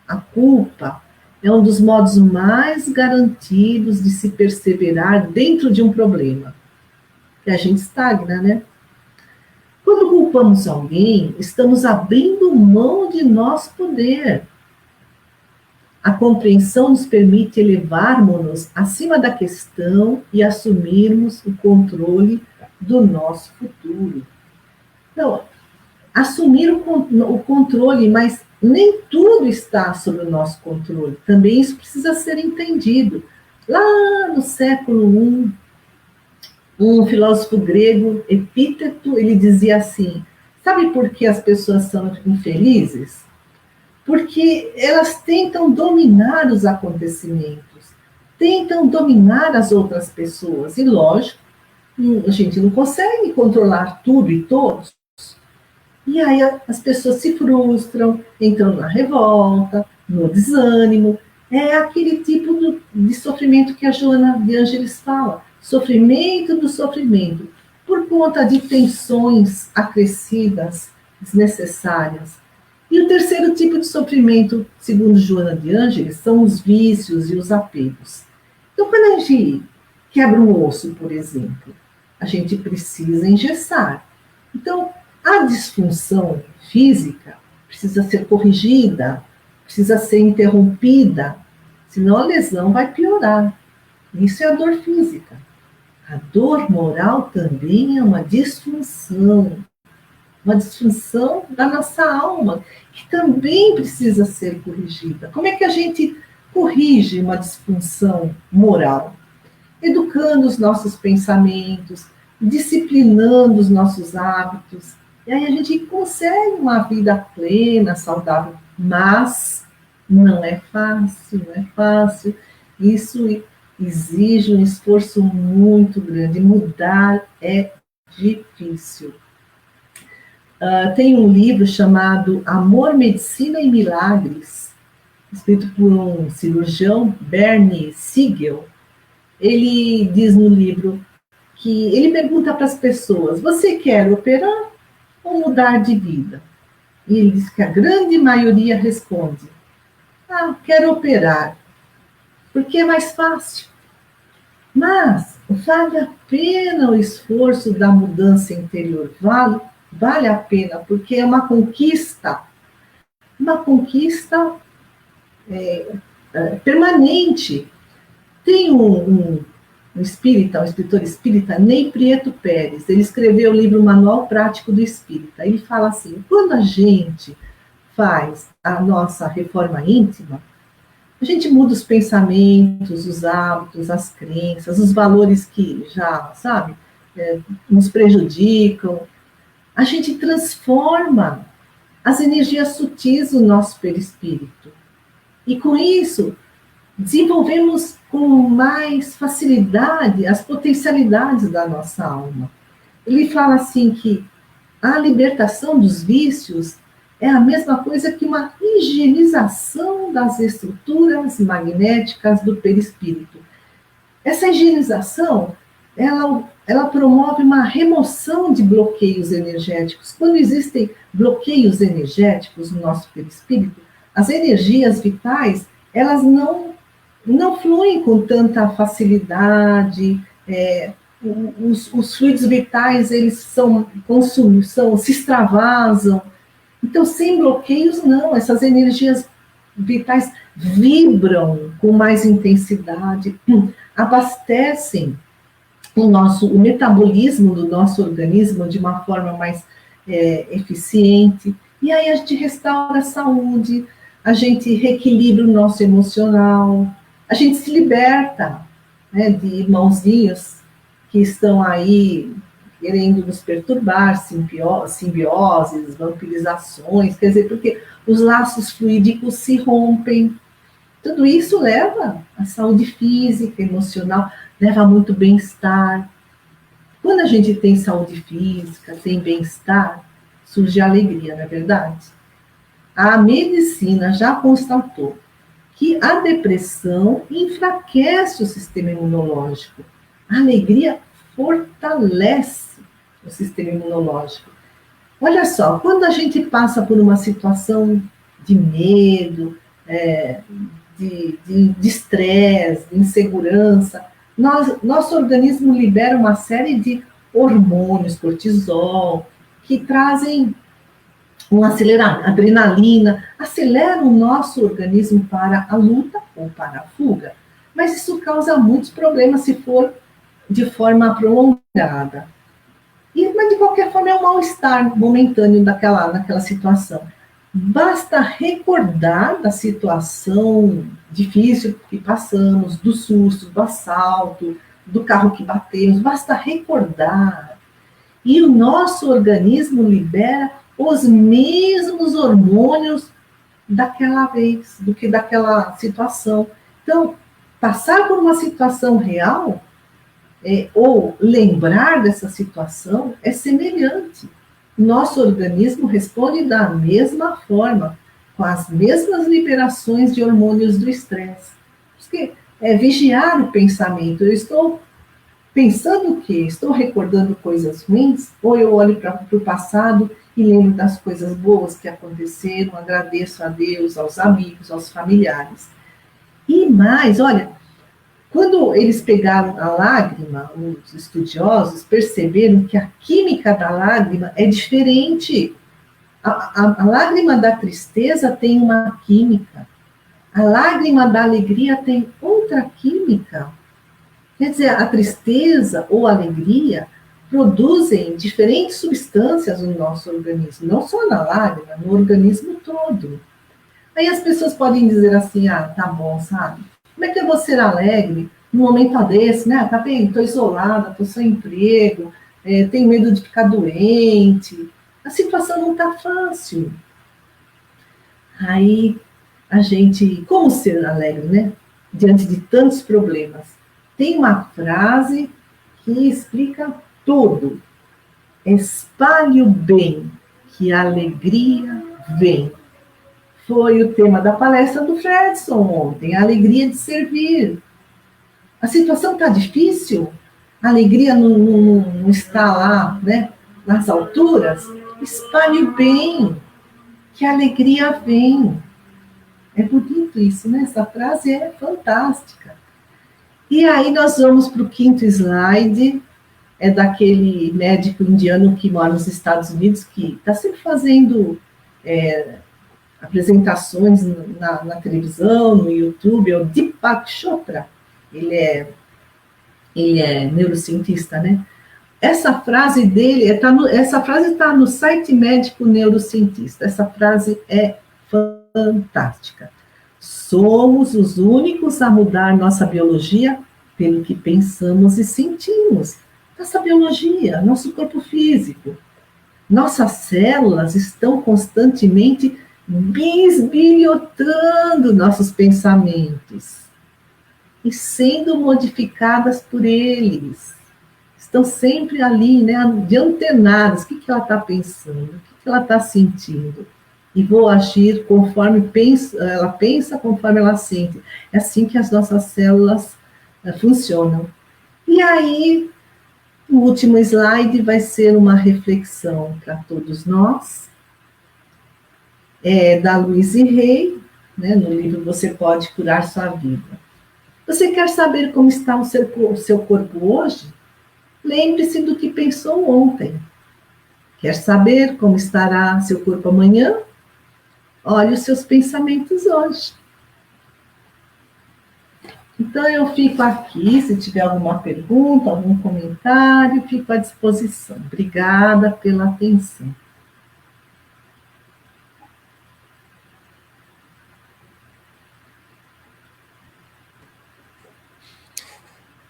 A culpa é um dos modos mais garantidos de se perseverar dentro de um problema. Que a gente estagna, né? Quando culpamos alguém, estamos abrindo mão de nosso poder. A compreensão nos permite elevarmos-nos acima da questão e assumirmos o controle do nosso futuro. Então, assumir o controle, mas nem tudo está sob o nosso controle. Também isso precisa ser entendido. Lá no século I, um filósofo grego, Epíteto, ele dizia assim, sabe por que as pessoas são infelizes? Porque elas tentam dominar os acontecimentos, tentam dominar as outras pessoas. E, lógico, a gente não consegue controlar tudo e todos. E aí as pessoas se frustram, entram na revolta, no desânimo. É aquele tipo de sofrimento que a Joana de Ângeles fala. Sofrimento do sofrimento. Por conta de tensões acrescidas, desnecessárias. E o terceiro tipo de sofrimento, segundo Joana de Ângeles, são os vícios e os apegos. Então, quando a gente quebra um osso, por exemplo, a gente precisa engessar. Então, a disfunção física precisa ser corrigida, precisa ser interrompida, senão a lesão vai piorar. Isso é a dor física. A dor moral também é uma disfunção da nossa alma, que também precisa ser corrigida. Como é que a gente corrige uma disfunção moral? Educando os nossos pensamentos, disciplinando os nossos hábitos, e aí a gente consegue uma vida plena, saudável, mas não é fácil, não é fácil. Isso exige um esforço muito grande. Mudar é difícil. Tem um livro chamado Amor, Medicina e Milagres, escrito por um cirurgião, Bernie Siegel. Ele diz no livro que ele pergunta para as pessoas: você quer operar ou mudar de vida? E ele diz que a grande maioria responde: quero operar, porque é mais fácil. Mas vale a pena o esforço da mudança interior, vale a pena, porque é uma conquista permanente. Tem um escritor espírita, Ney Prieto Pérez, ele escreveu o livro Manual Prático do Espírita. Ele fala assim: quando a gente faz a nossa reforma íntima, a gente muda os pensamentos, os hábitos, as crenças, os valores que já, nos prejudicam. A gente transforma as energias sutis do nosso perispírito. E com isso, desenvolvemos com mais facilidade as potencialidades da nossa alma. Ele fala assim que a libertação dos vícios é a mesma coisa que uma higienização das estruturas magnéticas do perispírito. Essa higienização, ela promove uma remoção de bloqueios energéticos. Quando existem bloqueios energéticos no nosso perispírito, as energias vitais, elas não fluem com tanta facilidade, os fluidos vitais, eles se extravasam. Então, sem bloqueios, não, essas energias vitais vibram com mais intensidade, abastecem o metabolismo do nosso organismo de uma forma mais eficiente, e aí a gente restaura a saúde, a gente reequilibra o nosso emocional, a gente se liberta, né, de irmãozinhos que estão aí querendo nos perturbar, simbioses, vampirizações, quer dizer, porque os laços fluídicos se rompem. Tudo isso leva à saúde física, emocional, leva a muito bem-estar. Quando a gente tem saúde física, tem bem-estar, surge a alegria, não é verdade? A medicina já constatou que a depressão enfraquece o sistema imunológico. A alegria fortalece o sistema imunológico. Olha só, quando a gente passa por uma situação de medo, de estresse, de insegurança, nosso organismo libera uma série de hormônios, cortisol, que trazem adrenalina, aceleram o nosso organismo para a luta ou para a fuga. Mas isso causa muitos problemas se for de forma prolongada. Mas, de qualquer forma, é um mal-estar momentâneo naquela situação. Basta recordar da situação difícil que passamos, do susto, do assalto, do carro que batemos, basta recordar. E o nosso organismo libera os mesmos hormônios daquela vez, do que daquela situação. Então, passar por uma situação real, ou lembrar dessa situação, é semelhante. Nosso organismo responde da mesma forma, com as mesmas liberações de hormônios do estresse. Porque é vigiar o pensamento. Eu estou pensando o quê? Estou recordando coisas ruins? Ou eu olho para o passado e lembro das coisas boas que aconteceram, agradeço a Deus, aos amigos, aos familiares. E mais, olha, quando eles pegaram a lágrima, os estudiosos perceberam que a química da lágrima é diferente. A lágrima da tristeza tem uma química, a lágrima da alegria tem outra química. Quer dizer, a tristeza ou a alegria produzem diferentes substâncias no nosso organismo, não só na lágrima, no organismo todo. Aí as pessoas podem dizer assim: tá bom, sabe? Como é que eu vou ser alegre num momento desse, né? Tá bem, estou isolada, estou sem emprego, tenho medo de ficar doente. A situação não está fácil. Aí a gente, como ser alegre, né? Diante de tantos problemas. tem uma frase que explica tudo. Espalhe o bem, que a alegria vem. Foi o tema da palestra do Fredson ontem, a alegria de servir. A situação está difícil, a alegria não está lá, né, nas alturas. Espalhe o bem, que a alegria vem. É bonito isso, né? Essa frase é fantástica. E aí nós vamos para o 5º slide, é daquele médico indiano que mora nos Estados Unidos, que está sempre fazendo apresentações na televisão, no YouTube, é o Deepak Chopra. Ele é neurocientista, né? Essa frase dele, essa frase está no site médico neurocientista. Essa frase é fantástica. Somos os únicos a mudar nossa biologia pelo que pensamos e sentimos. Nossa biologia, nosso corpo físico. Nossas células estão constantemente bisbilhotando nossos pensamentos e sendo modificadas por eles. Estão sempre ali, né, de antenadas. O que ela está pensando? O que ela está sentindo? E vou agir conforme ela pensa, conforme ela sente. É assim que as nossas células funcionam. E aí, o último slide vai ser uma reflexão para todos nós, da Louise Hay, né, no livro Você Pode Curar Sua Vida. Você quer saber como está o seu corpo hoje? Lembre-se do que pensou ontem. Quer saber como estará seu corpo amanhã? Olhe os seus pensamentos hoje. Então, eu fico aqui, se tiver alguma pergunta, algum comentário, fico à disposição. Obrigada pela atenção.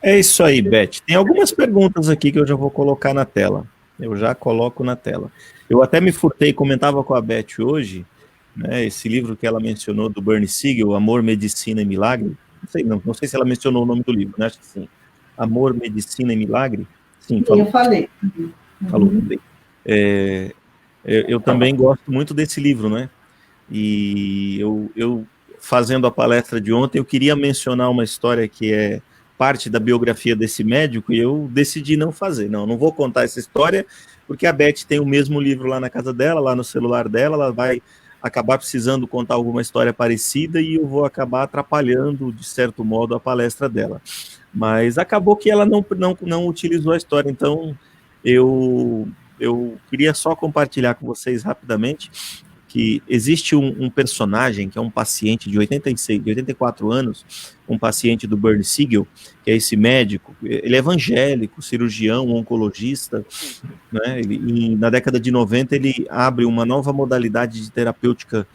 É isso aí, Beth. Tem algumas perguntas aqui que eu já vou colocar na tela. Eu já coloco na tela. Eu até me furtei, comentava com a Beth hoje, né, esse livro que ela mencionou do Bernie Siegel, Amor, Medicina e Milagre. Não sei se ela mencionou o nome do livro, né? Acho que sim. Amor, Medicina e Milagre. Sim, falou. Eu falei. Falou também. Eu também gosto muito desse livro, né? E eu fazendo a palestra de ontem, eu queria mencionar uma história que é parte da biografia desse médico, e eu decidi não fazer. Não vou contar essa história, porque a Beth tem o mesmo livro lá na casa dela, lá no celular dela, ela vai acabar precisando contar alguma história parecida, e eu vou acabar atrapalhando, de certo modo, a palestra dela. Mas acabou que ela não utilizou a história, então eu queria só compartilhar com vocês rapidamente que existe um personagem que é um paciente de 84 anos, um paciente do Bernie Siegel, que é esse médico, ele é evangélico, cirurgião, oncologista, né? Na década de 90 ele abre uma nova modalidade de terapêutica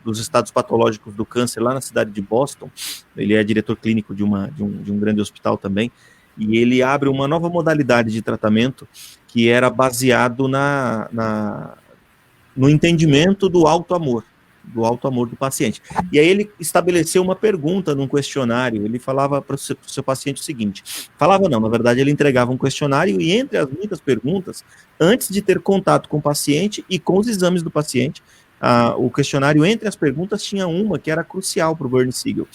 dos estados patológicos do câncer lá na cidade de Boston. Ele é diretor clínico de um grande hospital também, e ele abre uma nova modalidade de tratamento que era baseado no entendimento do alto amor do paciente. E aí ele estabeleceu uma pergunta num questionário, ele falava para o seu paciente o seguinte, na verdade ele entregava um questionário, e entre as muitas perguntas, antes de ter contato com o paciente e com os exames do paciente, o questionário, entre as perguntas, tinha uma que era crucial para o Bernie Siegel,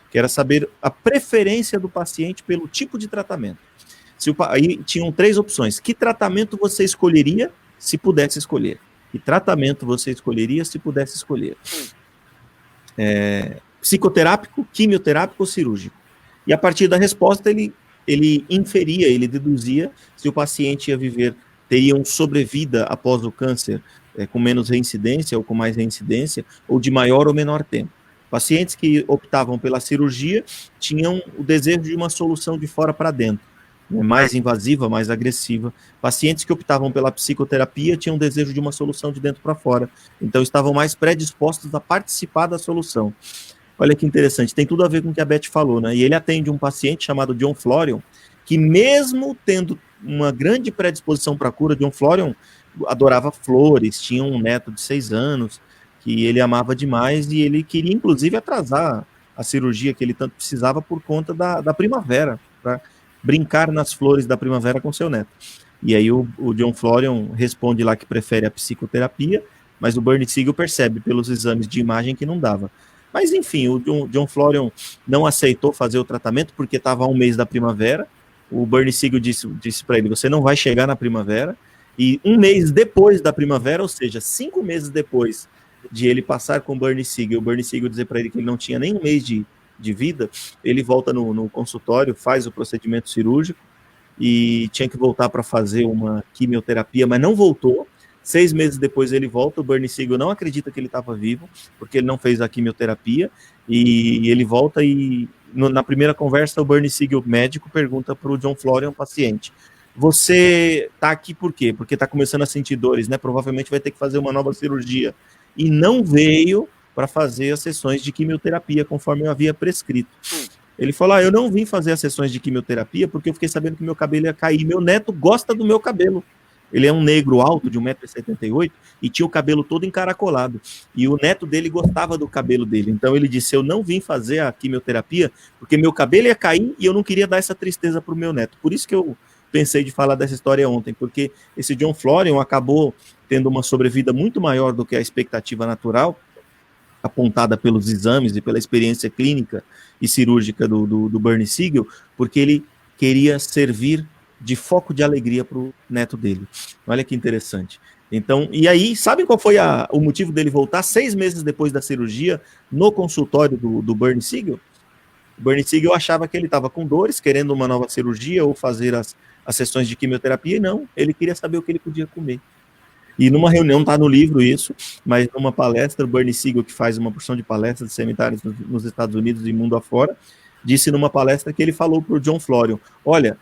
que era saber a preferência do paciente pelo tipo de tratamento. Aí tinham 3 opções. Que tratamento você escolheria se pudesse escolher? Que tratamento você escolheria se pudesse escolher? Psicoterápico, quimioterápico ou cirúrgico? E a partir da resposta ele inferia, ele deduzia se o paciente teria uma sobrevida após o câncer com menos reincidência ou com mais reincidência, ou de maior ou menor tempo. Pacientes que optavam pela cirurgia tinham o desejo de uma solução de fora para dentro, mais invasiva, mais agressiva. Pacientes que optavam pela psicoterapia tinham desejo de uma solução de dentro para fora, então estavam mais predispostos a participar da solução. Olha que interessante, tem tudo a ver com o que a Beth falou, né? E ele atende um paciente chamado John Florian, que mesmo tendo uma grande predisposição para a cura, John Florian adorava flores, tinha um neto de 6 anos, que ele amava demais, e ele queria, inclusive, atrasar a cirurgia que ele tanto precisava por conta da primavera, para brincar nas flores da primavera com seu neto. E aí o John Florian responde lá que prefere a psicoterapia, mas o Bernie Siegel percebe pelos exames de imagem que não dava. Mas enfim, o John Florian não aceitou fazer o tratamento porque estava a 1 mês da primavera. O Bernie Siegel disse para ele, você não vai chegar na primavera. E 1 mês depois da primavera, ou seja, 5 meses depois de ele passar com o Bernie Siegel dizer para ele que ele não tinha nem 1 mês de vida, ele volta no consultório, faz o procedimento cirúrgico e tinha que voltar para fazer uma quimioterapia, mas não voltou. 6 meses depois ele volta, o Bernie Siegel não acredita que ele estava vivo, porque ele não fez a quimioterapia, e ele volta e na primeira conversa o Bernie Siegel, médico, pergunta para o John Florian, paciente, você está aqui por quê? Porque está começando a sentir dores, né? Provavelmente vai ter que fazer uma nova cirurgia. E não veio para fazer as sessões de quimioterapia, conforme eu havia prescrito. Ele falou, eu não vim fazer as sessões de quimioterapia porque eu fiquei sabendo que meu cabelo ia cair. Meu neto gosta do meu cabelo. Ele é um negro alto, de 1,78 m, e tinha o cabelo todo encaracolado. E o neto dele gostava do cabelo dele. Então ele disse, eu não vim fazer a quimioterapia porque meu cabelo ia cair e eu não queria dar essa tristeza para o meu neto. Por isso que eu pensei de falar dessa história ontem, porque esse John Florian acabou tendo uma sobrevida muito maior do que a expectativa natural, apontada pelos exames e pela experiência clínica e cirúrgica do Bernie Siegel, porque ele queria servir de foco de alegria para o neto dele. Olha que interessante. Então, e aí, sabe qual foi o motivo dele voltar 6 meses depois da cirurgia no consultório do Bernie Siegel? O Bernie Siegel achava que ele estava com dores, querendo uma nova cirurgia ou fazer as sessões de quimioterapia, e não, ele queria saber o que ele podia comer. E numa reunião, está no livro isso, mas numa palestra, o Bernie Siegel, que faz uma porção de palestras de seminários nos Estados Unidos e mundo afora, disse numa palestra que ele falou para o John Florian, olha,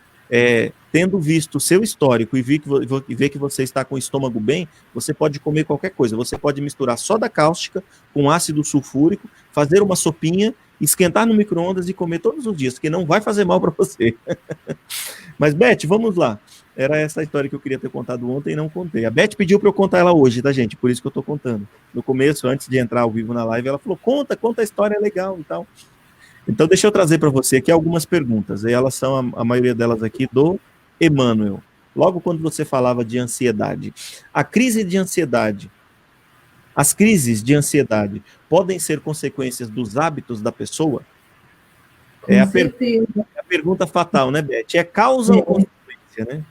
tendo visto o seu histórico e ver que você está com o estômago bem, você pode comer qualquer coisa, você pode misturar soda cáustica com ácido sulfúrico, fazer uma sopinha, esquentar no micro-ondas e comer todos os dias, que não vai fazer mal para você. Mas, Beth, vamos lá. Era essa a história que eu queria ter contado ontem e não contei. A Beth pediu para eu contar ela hoje, tá, gente? Por isso que eu estou contando. No começo, antes de entrar ao vivo na live, ela falou, conta a história, é legal e tal. Então, deixa eu trazer para você aqui algumas perguntas. E elas são, a maioria delas aqui, do Emmanuel. Logo quando você falava de ansiedade. As crises de ansiedade podem ser consequências dos hábitos da pessoa? É a pergunta fatal, né, Beth? É causa ou consequência, né?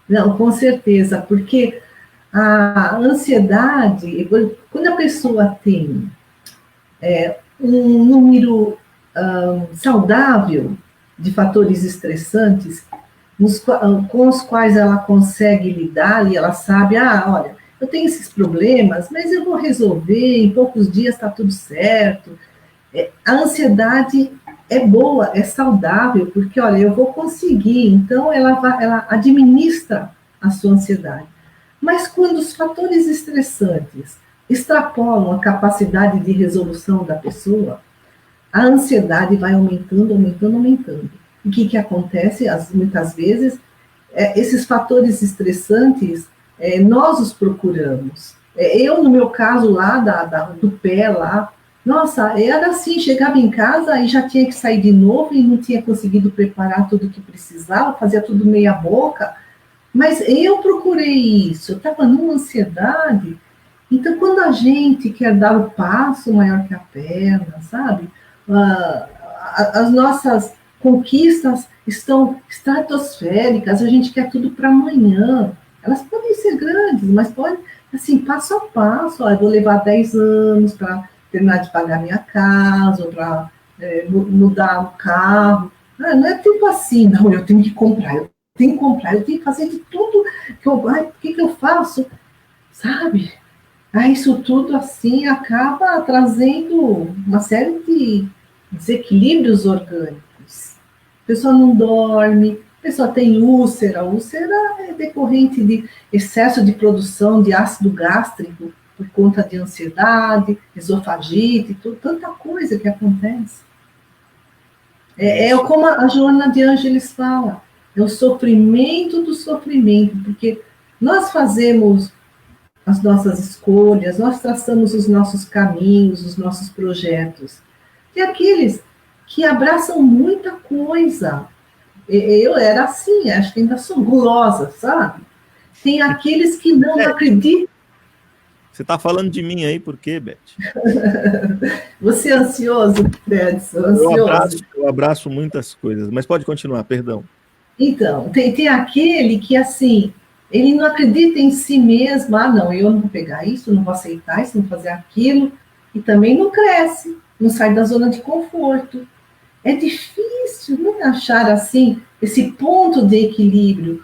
Não, com certeza, porque a ansiedade, quando a pessoa tem um número saudável de fatores estressantes, com os quais ela consegue lidar, e ela sabe, olha, eu tenho esses problemas, mas eu vou resolver, em poucos dias está tudo certo. A ansiedade é boa, é saudável, porque, olha, eu vou conseguir, então ela administra a sua ansiedade. Mas quando os fatores estressantes extrapolam a capacidade de resolução da pessoa, a ansiedade vai aumentando. E o que acontece? Muitas vezes, esses fatores estressantes, nós os procuramos. Eu, no meu caso lá, do pé lá, nossa, era assim, chegava em casa e já tinha que sair de novo e não tinha conseguido preparar tudo o que precisava, fazia tudo meia boca, mas eu procurei isso, eu estava numa ansiedade. Então, quando a gente quer dar o passo maior que a perna, sabe, as nossas conquistas estão estratosféricas, a gente quer tudo para amanhã, elas podem ser grandes, mas podem, assim, passo a passo, eu vou levar 10 anos para terminar de pagar minha casa, ou para mudar o carro. Não é tipo assim, não, eu tenho que comprar, eu tenho que fazer de tudo. O que eu faço? Sabe? Isso tudo, assim, acaba trazendo uma série de desequilíbrios orgânicos. A pessoa não dorme, a pessoa tem úlcera. A úlcera é decorrente de excesso de produção de ácido gástrico, por conta de ansiedade, esofagite, tanta coisa que acontece. É como a Joana de Ângeles fala, é o sofrimento do sofrimento, porque nós fazemos as nossas escolhas, nós traçamos os nossos caminhos, os nossos projetos, Tem aqueles que abraçam muita coisa. Eu era assim, acho que ainda sou gulosa, sabe? Tem aqueles que não acreditam. Você está falando de mim aí, por quê, Beth? Você é ansioso, Fredson? Ansioso? Eu abraço muitas coisas, mas pode continuar, perdão. Então, tem aquele que, assim, ele não acredita em si mesmo. Ah, não, eu não vou pegar isso, não vou aceitar isso, não vou fazer aquilo. E também não cresce, não sai da zona de conforto. É difícil, né, achar, assim, esse ponto de equilíbrio.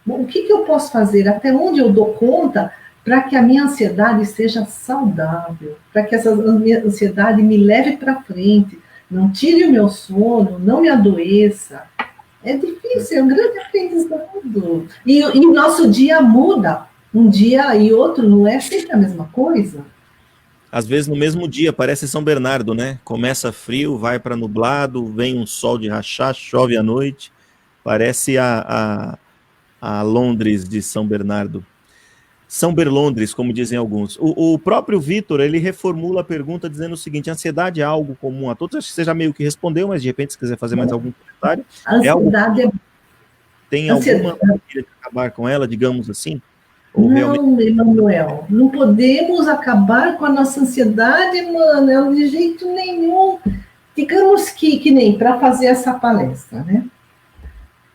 O que eu posso fazer? Até onde eu dou conta para que a minha ansiedade seja saudável? Para que essa ansiedade me leve para frente, não tire o meu sono, não me adoeça. É difícil, é um grande aprendizado. E o nosso dia muda. Um dia e outro não é sempre a mesma coisa. Às vezes no mesmo dia, parece São Bernardo, né? Começa frio, vai para nublado, vem um sol de rachar, chove à noite. Parece a Londres de São Bernardo. São Berlondres, como dizem alguns. O próprio Vitor, ele reformula a pergunta dizendo o seguinte: ansiedade é algo comum a todos? Acho que você já meio que respondeu, mas de repente, se quiser fazer mais algum comentário. A ansiedade tem alguma maneira de acabar com ela, digamos assim? Ou não, realmente... Emanuel, não podemos acabar com a nossa ansiedade, Emanuel, de jeito nenhum. Digamos que nem para fazer essa palestra, né?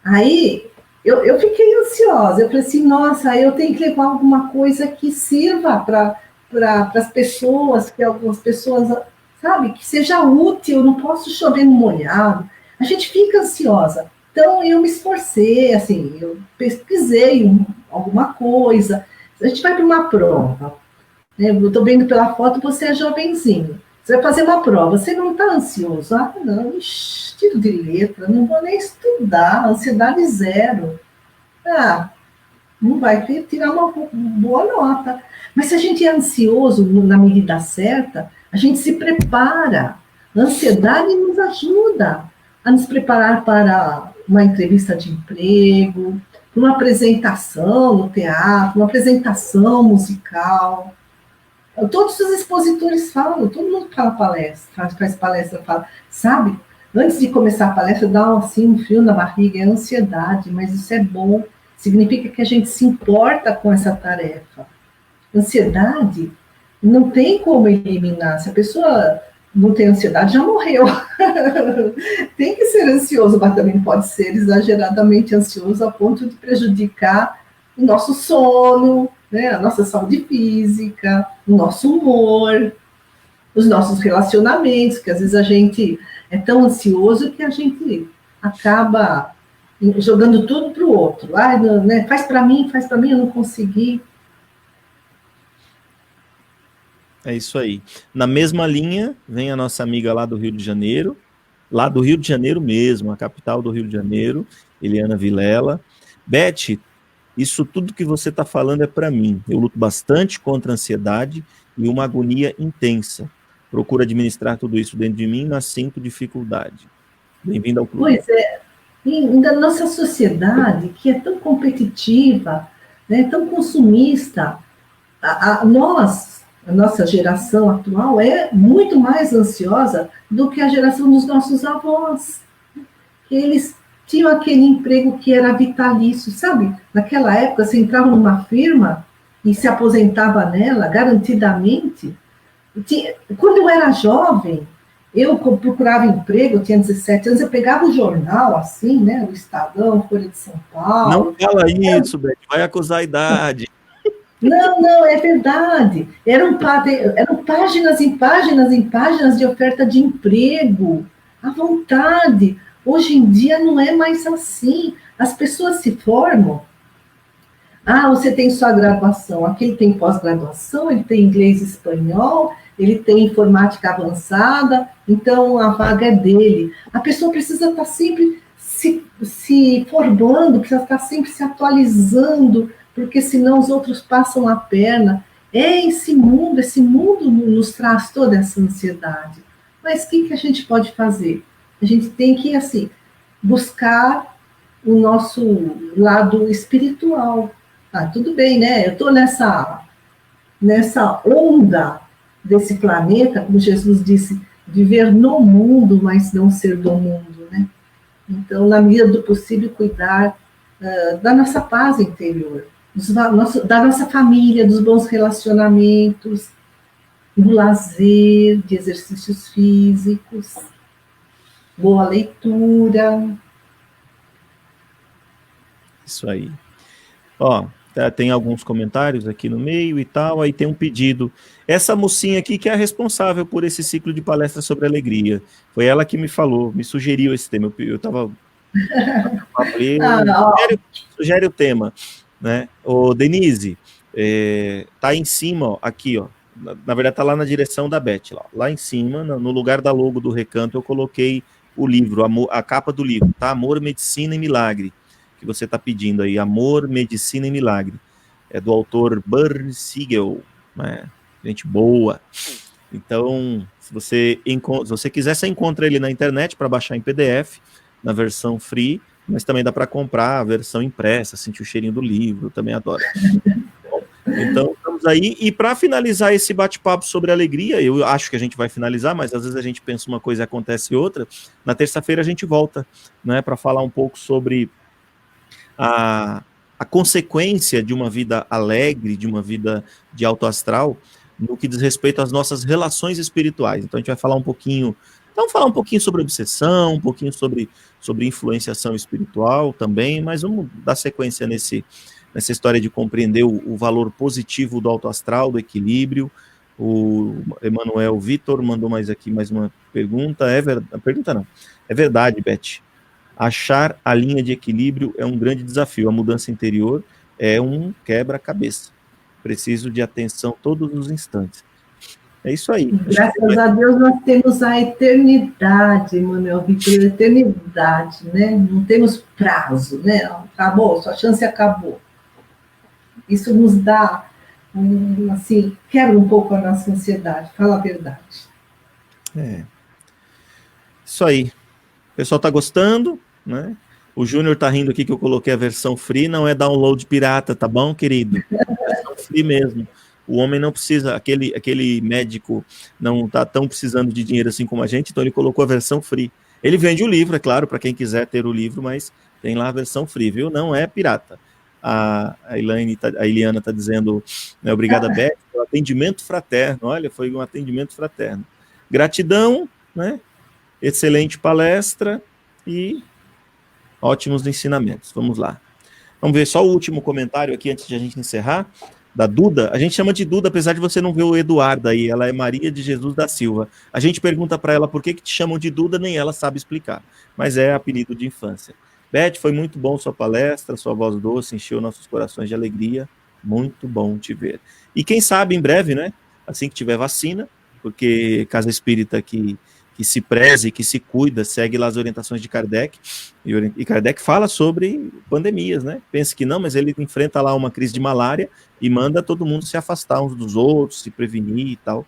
Aí eu fiquei ansiosa, eu falei assim, nossa, eu tenho que levar alguma coisa que sirva para as pessoas, que algumas pessoas, sabe, que seja útil, eu não posso chover no molhado. A gente fica ansiosa. Então, eu me esforcei, assim, eu pesquisei alguma coisa. A gente vai para uma prova, né? Eu estou vendo pela foto, você é jovenzinho. Você vai fazer uma prova, você não está ansioso? Ah, não, tiro de letra, não vou nem estudar, ansiedade zero. Ah, não vai tirar uma boa nota. Mas se a gente é ansioso na medida certa, a gente se prepara. A ansiedade nos ajuda a nos preparar para uma entrevista de emprego, uma apresentação no teatro, uma apresentação musical. Todos os expositores falam, todo mundo fala palestra, faz palestra, fala, sabe? Antes de começar a palestra, dá assim, um frio na barriga, é ansiedade, mas isso é bom, significa que a gente se importa com essa tarefa. Ansiedade não tem como eliminar, se a pessoa não tem ansiedade, já morreu. Tem que ser ansioso, mas também pode ser exageradamente ansioso a ponto de prejudicar o nosso sono, né, a nossa saúde física, o nosso humor, os nossos relacionamentos, que às vezes a gente é tão ansioso que a gente acaba jogando tudo para o outro. Ah, né, faz para mim, eu não consegui. É isso aí. Na mesma linha, vem a nossa amiga lá do Rio de Janeiro mesmo, a capital do Rio de Janeiro, Eliana Vilela. Beth, isso tudo que você está falando é para mim. Eu luto bastante contra a ansiedade e uma agonia intensa. Procuro administrar tudo isso dentro de mim, mas sinto dificuldade. Bem-vindo ao clube. Pois é, e da nossa sociedade, que é tão competitiva, né, tão consumista, a nossa geração atual é muito mais ansiosa do que a geração dos nossos avós. Eles tinham aquele emprego que era vitalício, sabe? Naquela época, você entrava numa firma e se aposentava nela, garantidamente. Quando eu era jovem, eu procurava emprego, eu tinha 17 anos, eu pegava o jornal, assim, né? O Estadão, Folha de São Paulo. Não fala isso, Beth, vai acusar a idade. Não, é verdade. Eram páginas em páginas em páginas de oferta de emprego, à vontade. Hoje em dia não é mais assim. As pessoas se formam. Ah, você tem só graduação. Aquele tem pós-graduação, ele tem inglês e espanhol, ele tem informática avançada, então a vaga é dele. A pessoa precisa estar sempre se formando, precisa estar sempre se atualizando, porque senão os outros passam a perna. É esse mundo nos traz toda essa ansiedade. Mas o que a gente pode fazer? A gente tem que, assim, buscar o nosso lado espiritual. Ah, tudo bem, né? Eu estou nessa onda desse planeta, como Jesus disse, viver no mundo, mas não ser do mundo, né? Então, na medida do possível, cuidar da nossa paz interior, da nossa família, dos bons relacionamentos, do lazer, de exercícios físicos, boa leitura. Isso aí. Ó, tem alguns comentários aqui no meio e tal, aí tem um pedido. Essa mocinha aqui que é a responsável por esse ciclo de palestras sobre alegria. Foi ela que me falou, me sugeriu esse tema. Eu tava... sugere o tema, né? Ô, Denise, tá em cima, ó, aqui, ó. Na verdade, tá lá na direção da Beth, lá em cima, no lugar da logo do Recanto, eu coloquei o livro, a capa do livro, tá? Amor, Medicina e Milagre, que você está pedindo aí, Amor, Medicina e Milagre. É do autor Burt Siegel, né? Gente boa. Então, se você quiser, você encontra ele na internet para baixar em PDF, na versão free, mas também dá para comprar a versão impressa, sentir o cheirinho do livro, também adoro. Então, estamos aí. E para finalizar esse bate-papo sobre alegria, eu acho que a gente vai finalizar, mas às vezes a gente pensa uma coisa e acontece outra. Na terça-feira a gente volta, né, para falar um pouco sobre a consequência de uma vida alegre, de uma vida de alto astral, no que diz respeito às nossas relações espirituais. Então a gente vai falar um pouquinho, vamos falar um pouquinho sobre obsessão, um pouquinho sobre influenciação espiritual também, mas vamos dar sequência nessa história de compreender o valor positivo do alto astral, do equilíbrio. O Emanuel Vitor mandou mais uma pergunta. Pergunta não. É verdade, Beth. Achar a linha de equilíbrio é um grande desafio. A mudança interior é um quebra-cabeça. Preciso de atenção todos os instantes. É isso aí. Graças a Deus nós temos a eternidade, Manuel Vitor, a eternidade, né? Não temos prazo, né? Acabou, sua chance acabou. Isso nos dá, assim, quebra um pouco a nossa ansiedade, fala a verdade. Isso aí. O pessoal está gostando, né? O Júnior está rindo aqui que eu coloquei a versão free, não é download pirata, tá bom, querido? É versão free mesmo. O homem não precisa, aquele médico não está tão precisando de dinheiro assim como a gente, então ele colocou a versão free. Ele vende o livro, é claro, para quem quiser ter o livro, mas tem lá a versão free, viu? Não é pirata. A Eliana está dizendo, né, obrigada, Beth, pelo atendimento fraterno. Olha, foi um atendimento fraterno. Gratidão, né? Excelente palestra e ótimos ensinamentos. Vamos lá. Vamos ver só o último comentário aqui antes de a gente encerrar. Da Duda, a gente chama de Duda, apesar de você não ver o Eduardo aí, ela é Maria de Jesus da Silva. A gente pergunta para ela por que te chamam de Duda, nem ela sabe explicar, mas é apelido de infância. Beth, foi muito bom sua palestra, sua voz doce, encheu nossos corações de alegria, muito bom te ver. E quem sabe em breve, né, assim que tiver vacina, porque Casa Espírita que se preze, que se cuida, segue lá as orientações de Kardec, e Kardec fala sobre pandemias, né? Pensa que não, mas ele enfrenta lá uma crise de malária e manda todo mundo se afastar uns dos outros, se prevenir e tal.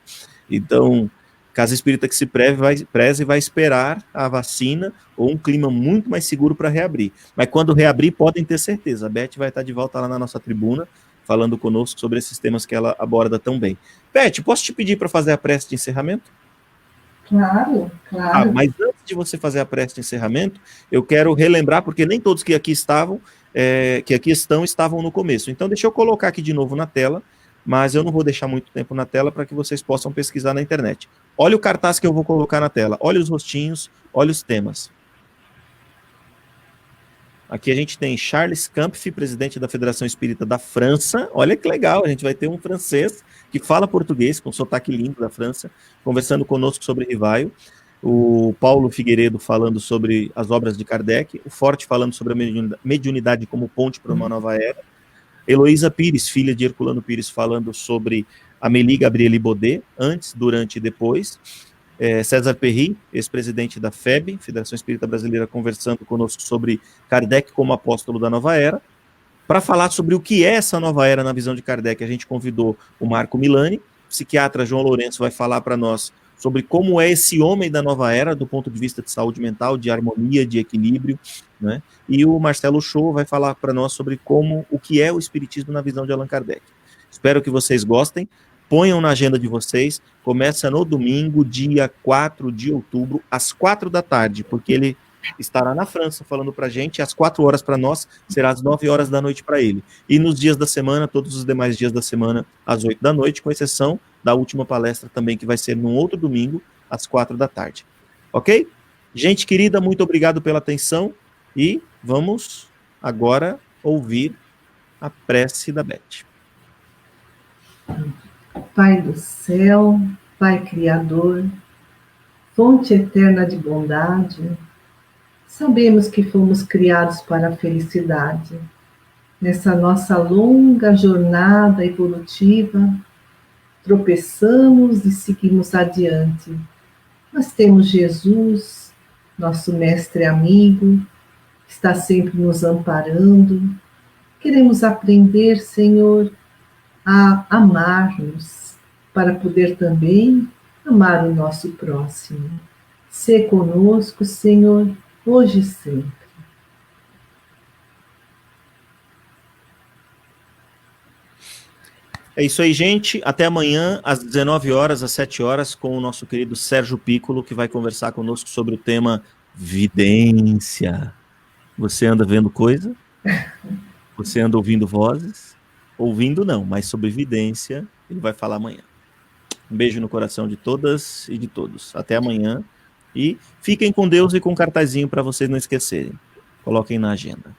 Então, Casa Espírita que se preze vai esperar a vacina ou um clima muito mais seguro para reabrir. Mas quando reabrir, podem ter certeza, a Beth vai estar de volta lá na nossa tribuna, falando conosco sobre esses temas que ela aborda tão bem. Beth, posso te pedir para fazer a prece de encerramento? Claro. Mas antes de você fazer a prece de encerramento, eu quero relembrar, porque nem todos que aqui estavam, estavam no começo. Então, deixa eu colocar aqui de novo na tela, mas eu não vou deixar muito tempo na tela para que vocês possam pesquisar na internet. Olha o cartaz que eu vou colocar na tela, olha os rostinhos, olha os temas. Aqui a gente tem Charles Kampf, presidente da Federação Espírita da França. Olha que legal, a gente vai ter um francês que fala português, com sotaque lindo da França, conversando conosco sobre Rivaio. O Paulo Figueiredo falando sobre as obras de Kardec. O Forte falando sobre a mediunidade como ponte para uma nova era. Heloísa Pires, filha de Herculano Pires, falando sobre Amélie Gabriele Baudet, antes, durante e depois. César Perry, ex-presidente da FEB, Federação Espírita Brasileira, conversando conosco sobre Kardec como apóstolo da nova era. Para falar sobre o que é essa nova era na visão de Kardec, a gente convidou o Marco Milani, o psiquiatra João Lourenço vai falar para nós sobre como é esse homem da nova era, do ponto de vista de saúde mental, de harmonia, de equilíbrio, né? E o Marcelo Show vai falar para nós sobre o que é o espiritismo na visão de Allan Kardec. Espero que vocês gostem. ponham na agenda de vocês, começa no domingo, dia 4 de outubro, às 4 da tarde, porque ele estará na França falando para a gente, às 4 horas para nós, será às 9 horas da noite para ele. E nos dias da semana, todos os demais dias da semana, às 8 da noite, com exceção da última palestra também, que vai ser num outro domingo, às 4 da tarde. Ok? Gente querida, muito obrigado pela atenção e vamos agora ouvir a prece da Beth. Pai do céu, Pai Criador, fonte eterna de bondade, sabemos que fomos criados para a felicidade. Nessa nossa longa jornada evolutiva, tropeçamos e seguimos adiante. Mas temos Jesus, nosso mestre amigo, que está sempre nos amparando. Queremos aprender, Senhor, a amar-nos, para poder também amar o nosso próximo. Sê conosco, Senhor, hoje e sempre. É isso aí, gente. Até amanhã, às 19 horas, às 7 horas, com o nosso querido Sérgio Piccolo, que vai conversar conosco sobre o tema vidência. Você anda vendo coisa? Você anda ouvindo vozes? Ouvindo não, mas sobre vidência, ele vai falar amanhã. Um beijo no coração de todas e de todos. Até amanhã. E fiquem com Deus e com um cartazinho para vocês não esquecerem. Coloquem na agenda.